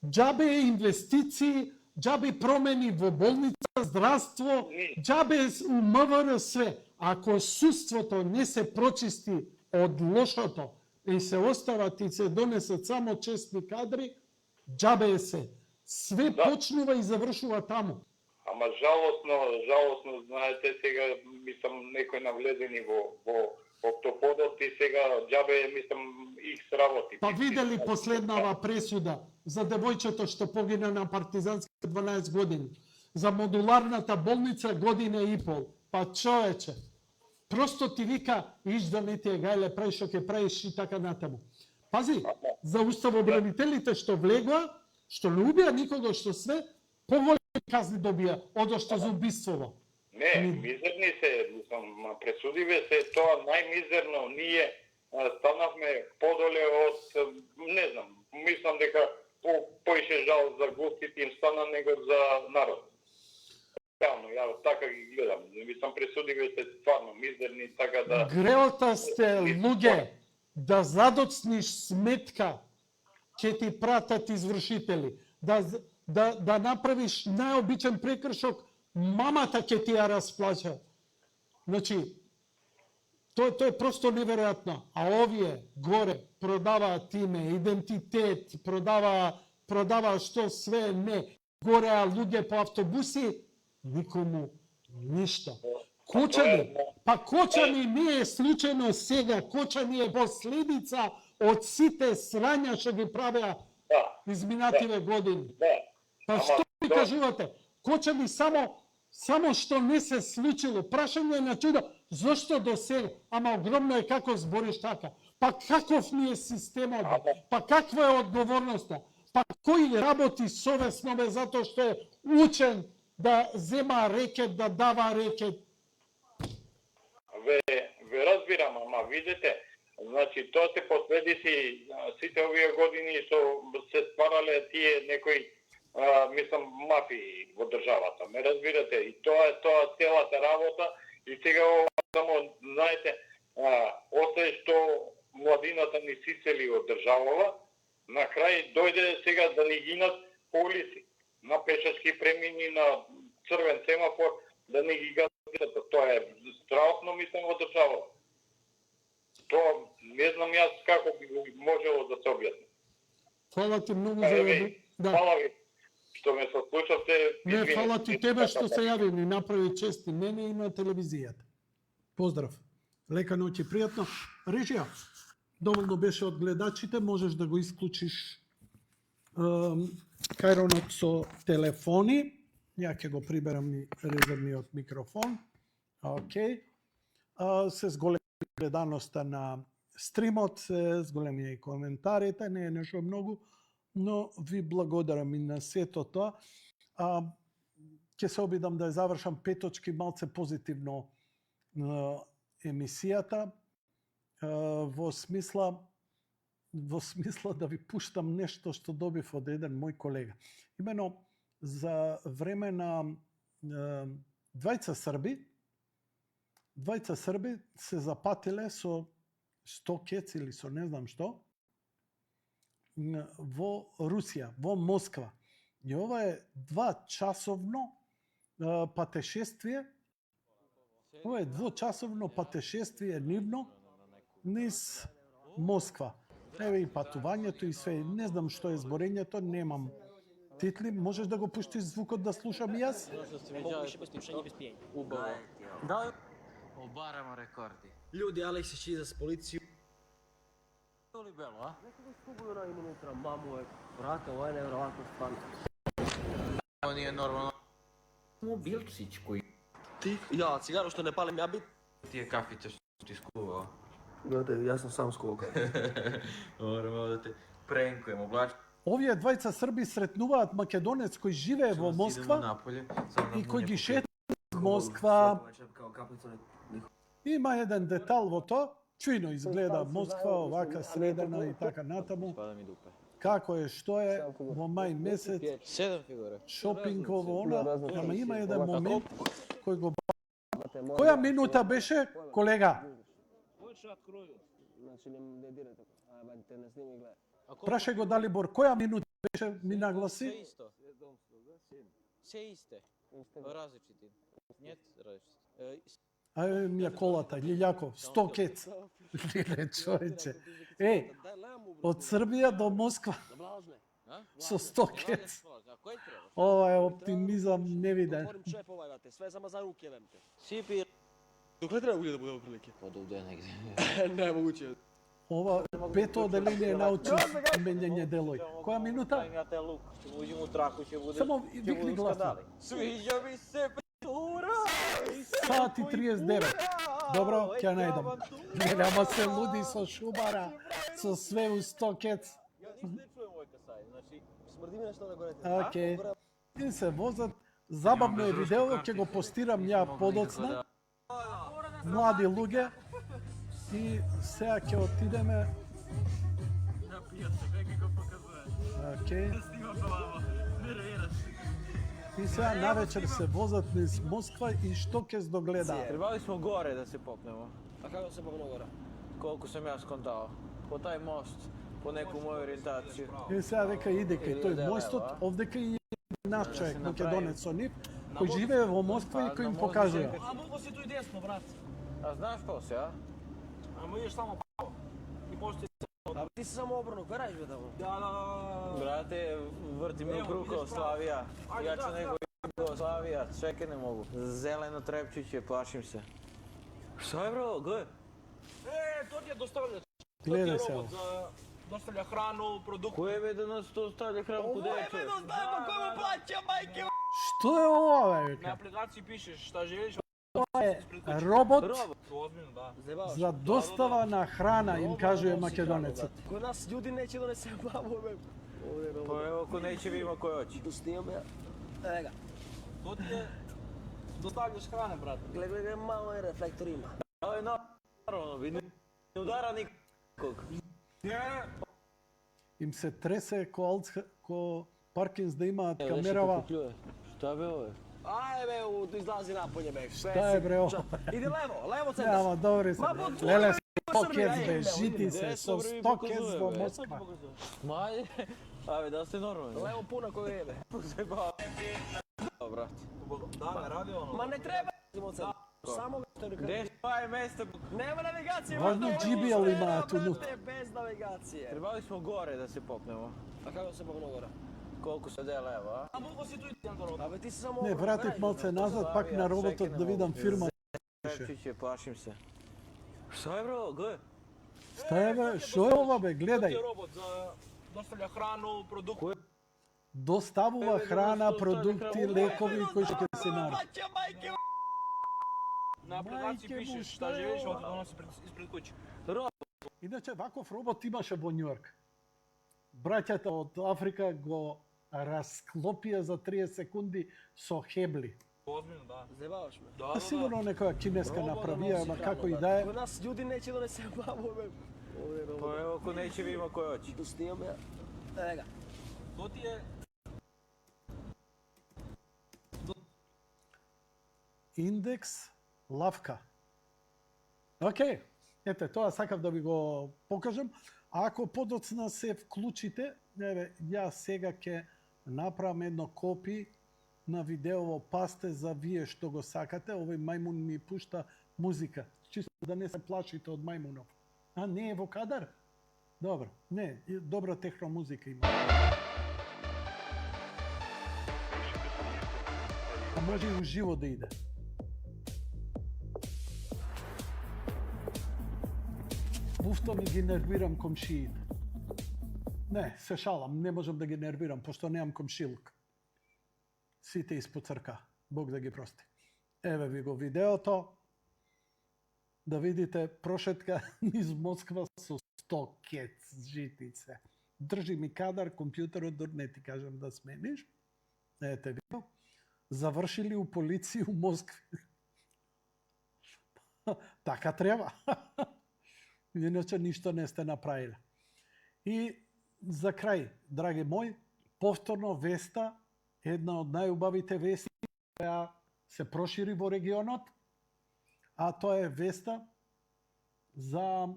S5: Џабе инвестиции, џабе промени во болница, здравство, џабе у МВР све. Ако судството не се прочисти од лошото и се остават и се донесат само честни кадри, џабе е се. Све почнува и завршува таму.
S6: Ама жалосно, знаете, сега, мислам, некој навлезени во октоподот и сега џабе, мислам, икс работи.
S5: Па видели последнава пресуда за девојчето што погина на партизанска 12 години, за модуларната болница година и пол. Па човече, просто ти вика, иш да не ти е гајле, прави што ќе правиш и така натаму. Пази, за уставобранителите што влегоа, што не убија никого, што све, поголеми казни добија, одошто за убиствово.
S6: Не, мизерни се, мислам, пресудиве се, тоа најмизерно, ние станавме подоле од, не знам, мислам дека поише жал за гостите им стана него за народ. Реално, ја така ги гледам, мислам, пресудиве се стварно мизерни, така да...
S5: Греота сте, луѓе, да задоцниш сметка, ќе ти пратат извршители, да направиш најобичен прекршок, мамата ќе ти ја расплача. Значи, тоа е просто неверојатно. А овие горе продаваат име, идентитет, продава што све не. Гореа луѓе по автобуси, никому ништо. Кочани, па Кочани не е случајно сега, Кочани е последица од сите срања што ги правеа
S6: Да,
S5: изминативе години.
S6: да.
S5: Па
S6: Ама
S5: што ми
S6: тоа-
S5: кажувате? Кочани само што не се случило. Прашање е на чудо, зошто до сега? Ама огромно е како збориш така. Па каков ни е системот? Па каква е одговорноста? Па кој работи совесно бе затоа што е учен да зема рекет, да дава рекет?
S6: Ве разбирам, ама видите, значи тоа се последици сите овие години што се стварале тие некои мислам мафии во државата. Ме разбирате, и тоа е целата работа и сега само знаете, освен што младината ни сисели од државава, на крај дојде сега да ни гинат по улици, на пешачки премини, на црвен семафор, да ни ги газат. Тоа е страшно, мислам, во држава. Тоа не знам јас како би го можело да се објасни.
S5: Фала ти многу за да.
S6: Фала ви што ме сослушавте.
S5: Не, фала ти тебе што се јави, ни направи чести мене и на телевизијата. Поздрав. Лека ноќ и пријатно. Режија, доволно беше од гледачите, можеш да го исклучиш кајронот со телефони. Ја ќе го приберам и резервниот микрофон. Океј. Се зголеми гледаноста на стримот, се зголеми и коментарите, не е нешто многу, но ви благодарам и на сето тоа. Ќе се обидам да ја завршам 5 точки малце позитивно емисијата, во смисла да ви пуштам нешто што добив од еден мој колега. Имено, за време на двајца Срби се запатиле со 100 кец или со не знам што во Русија, во Москва. И ова е 2-часовно патешествие. Ова е 2-часовно патешествие нивно низ Москва. Еве и патувањето и све. Не знам што е зборењето, немам титли. Можеш да го пуштиш звукот да слушам и јас?
S7: Да. Обарamo рекорди.
S8: Ljudi, Alex šķīza s policiju.
S7: To li bilo, a?
S8: Nekoga skupilo na unutra, mamu je, brate, ovo je nevjerovatno stvarno.
S7: Ovo nije normalno.
S8: Mobilčić koji... Ti? Ja, cigaru što ne palim, ja bit...
S7: Ti je kafice što ti skuvao.
S8: Gledaj, ja sam sam skuvao.
S7: Moramo da te prenkujemo, oblač.
S1: Овие двајца Срби сретнуваат македонец кој живее во Москва и кој ги шета из Москва. Има еден детал во тоа, чујно изгледа Москва, овака средена и така натаму. Како е, што е, во мај месец, шопинг ово она, ама има еден момент кој го... Која минута беше, колега? Прашај го Далибор, која минута беше, ми нагласи?
S9: Все исте. Различити. Нет, различити.
S1: Ајде ми ја колата, Лилјако, 100 кец. Лиле, човече. Од Србија до Москва. Со 100 кец. Ова е оптимизам невиден.
S8: Sve samo za ruke vemte.
S9: Сипи.
S8: Dokle treba ulje da bude prilike?
S9: Од овде негде.
S8: Nemoguće.
S1: Ова пето оделение научи менјање делој. Која минута?
S9: Имате лук, ќе уđим у траку, ќе буде...
S1: Само викни гласно.
S9: Свиѓа ми се, ура!
S1: Саат и 39. Добро, ќе најдам. Не, ама се луди со шубара, со све у 100 кец.
S9: Јас не чуjem овој касај, значи...
S8: Smrdi mi nešto na gore.
S1: Океј. И се возат. Забавно е видео, ќе го постирам ја подоцна. Млади луѓе. И сега ќе отидеме. Океј. И сега навечер се возат низ Москва и што ќе здогледаат?
S9: Требали смо горе да се попнемо.
S8: A kako se popne gore?
S9: Колку сум јас сконтao. По тај мост, по неку моја ориентација.
S1: И сега дека иде кај тој мостот, овдека и наш човек, македонец со нив, кој живее во Москва и кој им покажува.
S8: A mogo si tu i desno, brat.
S9: А знаеш после, а?
S8: Amo ideš samo pravo. I postoji A ti si samo obrnu, kve radiš tamo? Da.
S9: Брате, врти ми у круг Славија. Јаче него Югославија, чекай не могу. Зелено трепчиće, плашим се. Šta je bro, gle?
S8: То ти е достављач.
S1: Гледај се
S8: робот
S1: ово.
S8: за доставља храну, продукти.
S9: Кој бе да нас то ставlja храну куде е човек?
S8: доставља, кој му плаќа, мајке?
S1: Што е ова, бе,
S8: На
S1: вика?
S8: апликацији пишеш шта желиш.
S1: Ова е робот
S9: Робот.
S8: Озбилно, да.
S5: Зебаваш.
S1: за достава на храна, им кажува македонецот.
S5: Кod nas ljudi neće donese babu, be. Ovdje je
S9: Па
S5: robot.
S9: ево, ако неće има кој оće.
S5: Tu snimam ja. Evo ga.
S8: То ти е достављаш храна, брат.
S5: Gle, malo je reflektor ima.
S9: Але наравно, ви не удара никог.
S8: Не,
S1: Им се тресе ко Паркинс да имаат
S9: Ево,
S1: камерава.
S9: Šta бе ove?
S5: Aj, be, tu izlazi napolje, be.
S1: Šta je, bre, ovo?
S5: Idi levo, levo
S1: Не,
S5: centar.
S1: ама добри се.
S5: Ма, по твоје
S1: Леле,
S5: Srbija,
S1: 100 кец,
S5: ej,
S1: бе,
S5: evo,
S1: жити
S5: idemo,
S1: се,
S9: gde
S1: со
S9: se bre
S1: 100 кец
S9: pokazuje,
S1: во
S9: bе?
S1: Москва.
S9: Маје, абе да сте нормални.
S5: Levo puno koje jebe.
S9: Зебава. Брат.
S8: да, не ради оно.
S5: Ma ne treba izimo centar. Samo ga što
S9: Где това е место?
S5: Nema navigacije,
S1: Varno
S5: možda
S1: GBL
S5: ovo
S1: ima tu
S5: brate,
S1: unutra.
S5: bez navigacije.
S9: Trebali smo gore da se popnemo.
S5: A kako se pogledamo gore?
S9: Колку се де лево, а?
S8: А мого си тој центар од.
S5: Абе ти си само...
S1: Не, вратив малце назад, пак на роботот да видам фирма.
S9: Трепчиće, плашим се. Šta je bro, gle?
S1: Šta je, бе? Шо е ова, бе?
S8: Тој
S1: Гледај.
S8: е робот за доставља храну, продукти.
S1: Доставува храна, продукти, лекови кои што ќе се најдат.
S5: Plaća majke,
S8: На апликацији
S1: Мајке му,
S8: пишеш
S1: šta
S8: шта
S1: je
S8: желиш,
S1: ова?
S8: оди доноси испред куќа.
S1: Иначе, ваков робот имаше во Њујорк. Браќата од Африка го расклопија за 30 секунди со хебли.
S8: Озбилно, да.
S5: Zebavaš me.
S8: Да,
S1: А
S8: да,
S1: сигурно некоја кинеска направија, ама како и да е.
S5: Kod nas ljudi neće donese babu, be. Ovdje je robot.
S9: Па ево, ако неće ви има кој оće.
S5: Tu snimam ja. Evo ga.
S8: То ти е
S1: Индекс лавка. Океј, ете, тоа сакав да ви го покажам. А ако подоцна се вклучите, еве, ја сега ќе направам едно копи на видеово пасте за вие што го сакате. Овој мајмун ми пушта музика. Чисто да не се плашите од мајмунов. А не е во кадар? Добро, не, добра техномузика има. А може и уживо да иде. Пуфто ми ги нервирам комшиите. Не, се шалам, не можам да ги нервирам, пошто немам комшилк. Сите испод црка, Бог да ги прости. Еве ви го видеото. Да видите прошетка низ Москва со 100 кец житице. Држи ми кадар, компјутерот не ти кажам да смениш. Ете видео. Завршили у полиција у Москви. Така треба. Иначе ништо не сте направиле. И за крај, драги мој, повторно веста, една од најубавите вести која се прошири во регионот, а тоа е веста за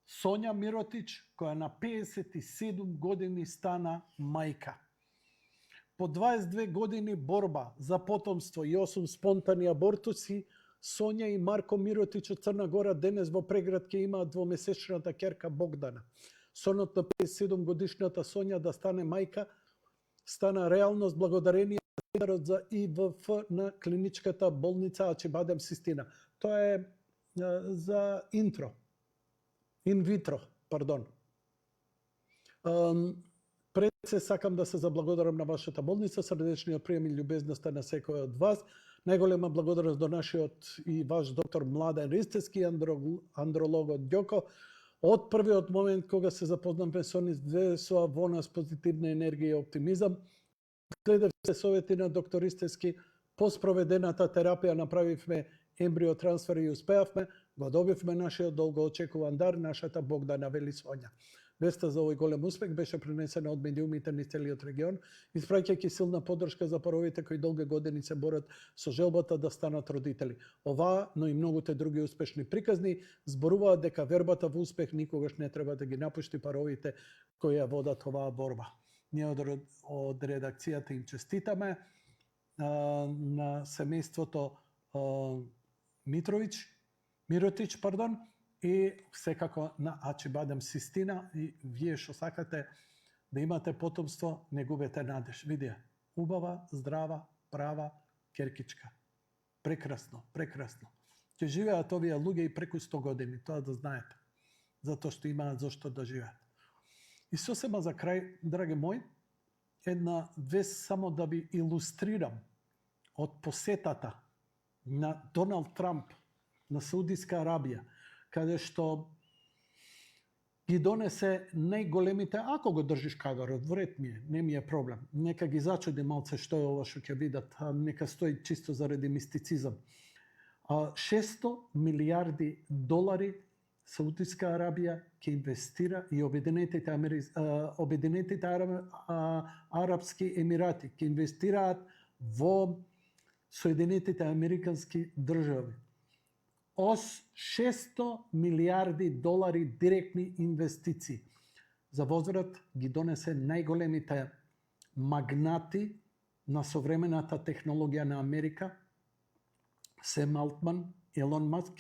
S1: Сонја Миротич, која на 57 години стана мајка. По 22 години борба за потомство и 8 спонтани абортуси, Сонја и Марко Миротич од Црна Гора денес во Преград ќе имаат двомесечната ќерка Богдана. Сонот на 57 годишната Сонја да стане мајка стана реалност благодарение на центарот за ИВФ на клиничката болница Ачибадем Систина. Тоа е за инвитро, пардон. Пред се сакам да се заблагодарам на вашата болница, срдечниот прием и љубезноста на секој од вас. Најголема благодарност до нашиот и ваш доктор Младен Ристевски, андролог од Ѓоко. Од првиот момент кога се запознавме со низ двесоа во нас позитивна енергија и оптимизам, следевте совети на доктор Ристевски, по спроведената терапија направивме ембриотрансфер и успеавме, го добивме нашиот долго очекуван дар, нашата Богдана, вели Сонја. Веста за овој голем успех беше пренесена од медиумите низ целиот регион, испраќајќи силна поддршка за паровите кои долги години се борат со желбата да станат родители. Оваа, но и многуте други успешни приказни, зборуваат дека вербата во успех никогаш не треба да ги напушти паровите кои ја водат оваа борба. Ние од редакцијата им честитаме на семејството Миротич, и секако на Ачибадем Систина, и вие што сакате да имате потомство, не губете надеж. Видија, убава, здрава, права керкичка. Прекрасно, прекрасно. Ќе живеат овие луѓе и преку 100 години, тоа да знаете. Затоа што имаат зошто да живеат. И сосема за крај, драги мои, една вест само да ви илустрирам од посетата на Доналд Трамп на Саудиска Арабија, каде што ги донесе најголемите, ако го држиш кагарот, вред ми е, не ми е проблем. Нека ги зачуди малце што е ова што ќе видат, нека стои чисто заради мистицизам. 600 милиарди долари Саудиска Арабија ќе инвестира и Обединетите Арапски Емирати ќе инвестираат во Соединетите Американски држави. 600 милиарди долари директни инвестиции. За возврат ги донесе најголемите магнати на современата технологија на Америка, Сем Алтман, Елон Маск,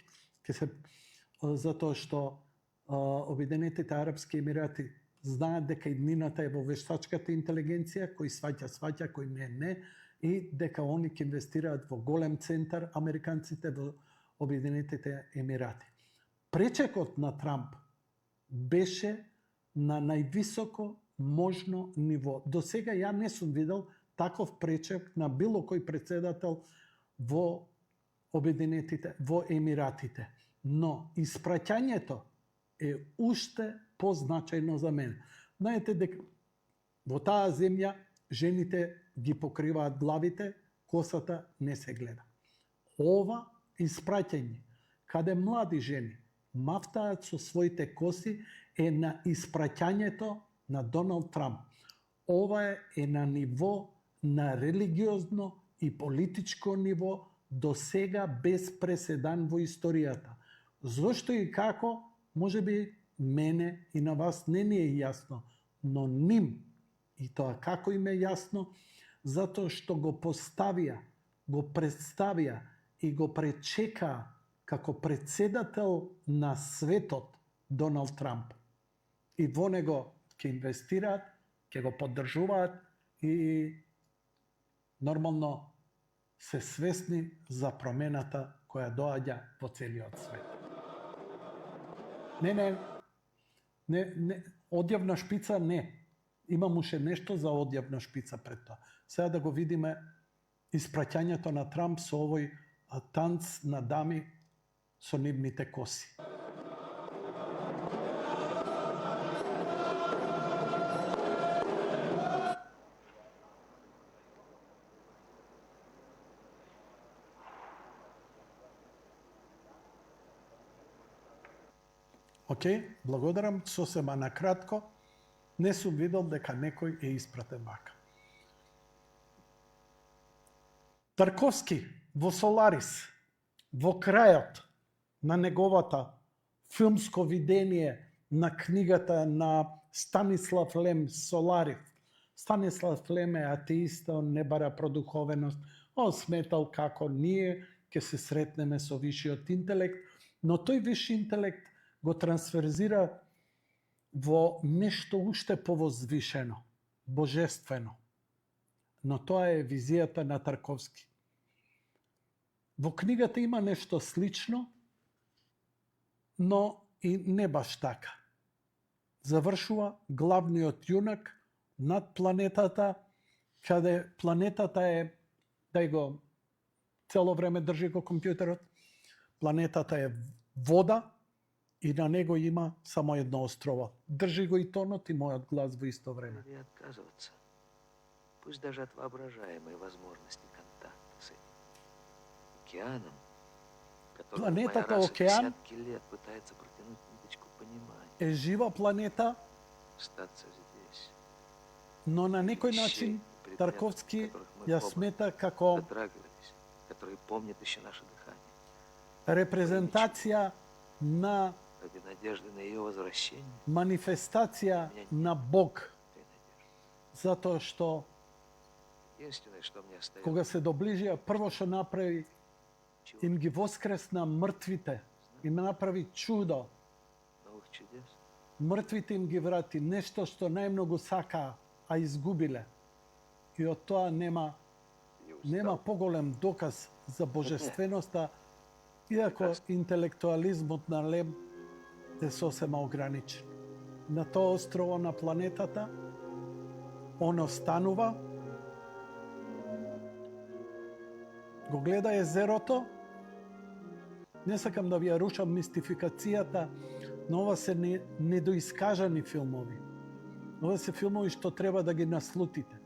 S1: затоа што Обединетите Арапски Емирати знаат дека иднината е во вештачката интелигенција, кој сваќа, кој не, и дека они ќе инвестираат во голем центар, американците во Обединетите Емирати. Пречекот на Трамп беше на највисоко можно ниво. До сега ја не сум видел таков пречек на било кој председател во во Емиратите. Но испраќањето е уште позначајно за мене. Знаете дека во таа земја жените ги покриваат главите, косата не се гледа. Ова испраќање, каде млади жени мафтаат со своите коси, е на испраќањето на Доналд Трамп. Ова е на ниво, на религиозно и политичко ниво, до сега без преседан во историјата. Зошто и како, може би мене и на вас не ни е јасно, но ним, и тоа како им е јасно, затоа што го поставија, го представија и го пречека како председател на светот Доналд Трамп. И во него ќе инвестираат, ќе го поддржуваат и нормално се свесни за промената која доаѓа во целиот свет. Не, одјавна шпица не. Имам уште нешто за одјавна шпица пред тоа. Сега да го видиме испраќањето на Трамп со овој танц на дами со нивните коси. Океј, благодарам, сосема на кратко. Не сум видел дека некој е испратен вака. Тарковски во Соларис, во крајот на неговата филмско видение на книгата на Станислав Лем Соларис. Станислав Лем е атеист, он не бара продуховеност, он сметал како ние ќе се сретнеме со вишиот интелект, но тој виши интелект го трансферзира во нешто уште повозвишено, божествено. Но тоа е визијата на Тарковски. Во книгата има нешто слично, но и не баш така. Завршува главниот јунак над планетата, каде планетата е, дај го, цело време држи го компјутерот, планетата е вода, и на него има само едно острово. Држи го и тонот и мојот глас во исто време.
S10: И отказываться. Пусть даже от воображаемой возможности контакта с этим океаном, который
S1: Планетата
S10: раз в
S1: океан
S10: десятки лет пытается протянуть ниточку понимания,
S1: е жива планета,
S10: остаться здесь.
S1: но на некој начин Тарковски ја смета како
S10: Дотрагивались, которые помнят еще наше дыхание.
S1: репрезентација на
S10: Ради надежды на ее возвращение.
S1: манифестација на Бог,
S10: Этой надежды.
S1: затоа што
S10: Единственное, что мне остается,
S1: кога се доближија, прво што направи, им ги воскресна мртвите, им направи чудо,
S10: новых чудес.
S1: мртвите им ги врати, нешто што најмногу сакаа, а изгубиле. И од тоа нема поголем доказ за божественоста, иако интелектуализмот на Лем е сосема ограничен. На тоа острово на планетата, он останува, го гледа езерото. Не сакам да ви ја рушам мистификацијата, но ова се недоискажани филмови. Ова се филмови што треба да ги наслутите.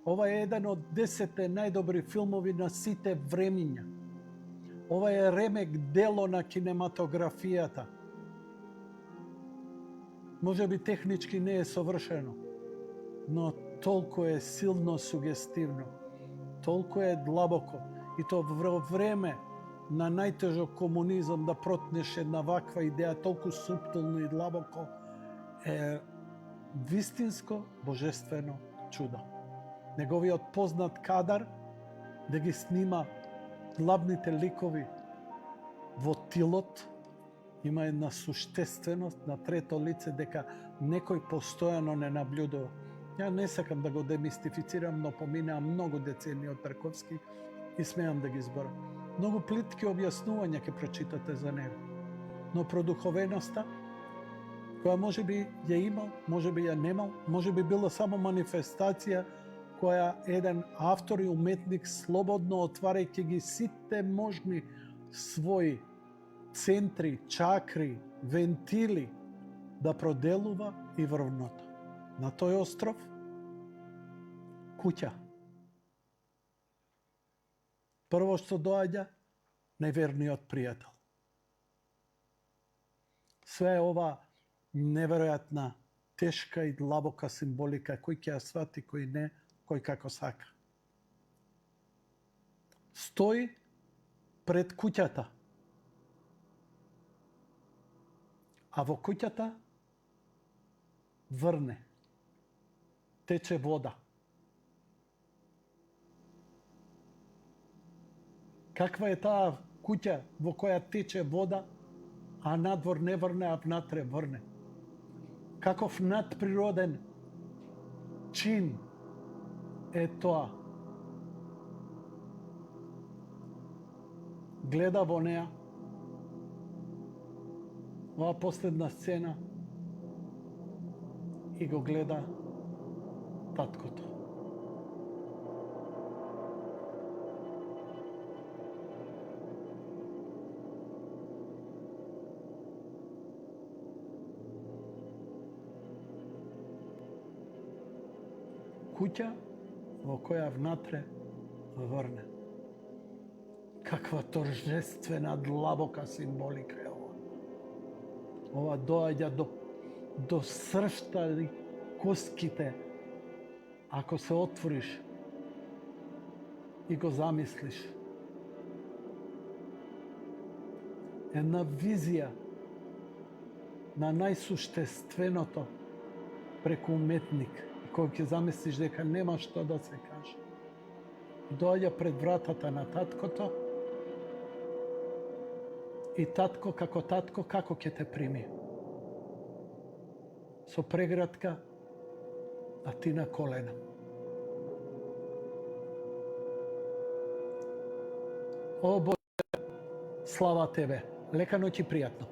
S1: Ова е еден од 10 најдобри филмови на сите времиња. Ова е ремек дело на кинематографијата. Може би технички не е совршено, но толку е силно сугестивно, толку е длабоко. И то во време на најтежок комунизам да протнеш една ваква идеја толку суптилно и длабоко е вистинско божествено чудо. Неговиот познат кадар да ги снима главните ликови во тилот има една суштественост на трето лице дека некој постојано не наблюдува. Ја не сакам да го демистифицирам, но поминаа многу децении од Тарковски и смеам да ги зборам. Многу плитки објаснувања ќе прочитате за него. Но продуховеноста, која може би ја имал, може би ја немал, може би била само манифестација која еден автор и уметник слободно отварајќи ги сите можни своји центри, чакри, вентили, да проделува и врвното. На тој остров, куќа. Прво што доаѓа, неверниот пријател. Све ова неверојатна, тешка и длабока символика, кој ќе ја свати, кој не, кој како сака. Стои пред куќата. А во куќата врне. Тече вода. Каква е таа куќа во која тече вода, а надвор не врне, а внатре врне? Каков надприроден чин е тоа? Гледа во неа, ова последна сцена, и го гледа таткото. Куќа во која внатре врне. Каква торжествена, длабока символика е ова. Ова доаѓа до сршта и коските, ако се отвориш и го замислиш. Една визија на најсуштественото преку уметник, кој ќе замислиш дека нема што да се каже. Доаѓа пред вратата на таткото и татко како ќе те прими? Со прегратка, а ти на колена. О, Боже, слава Тебе. Лека ноќ и пријатно.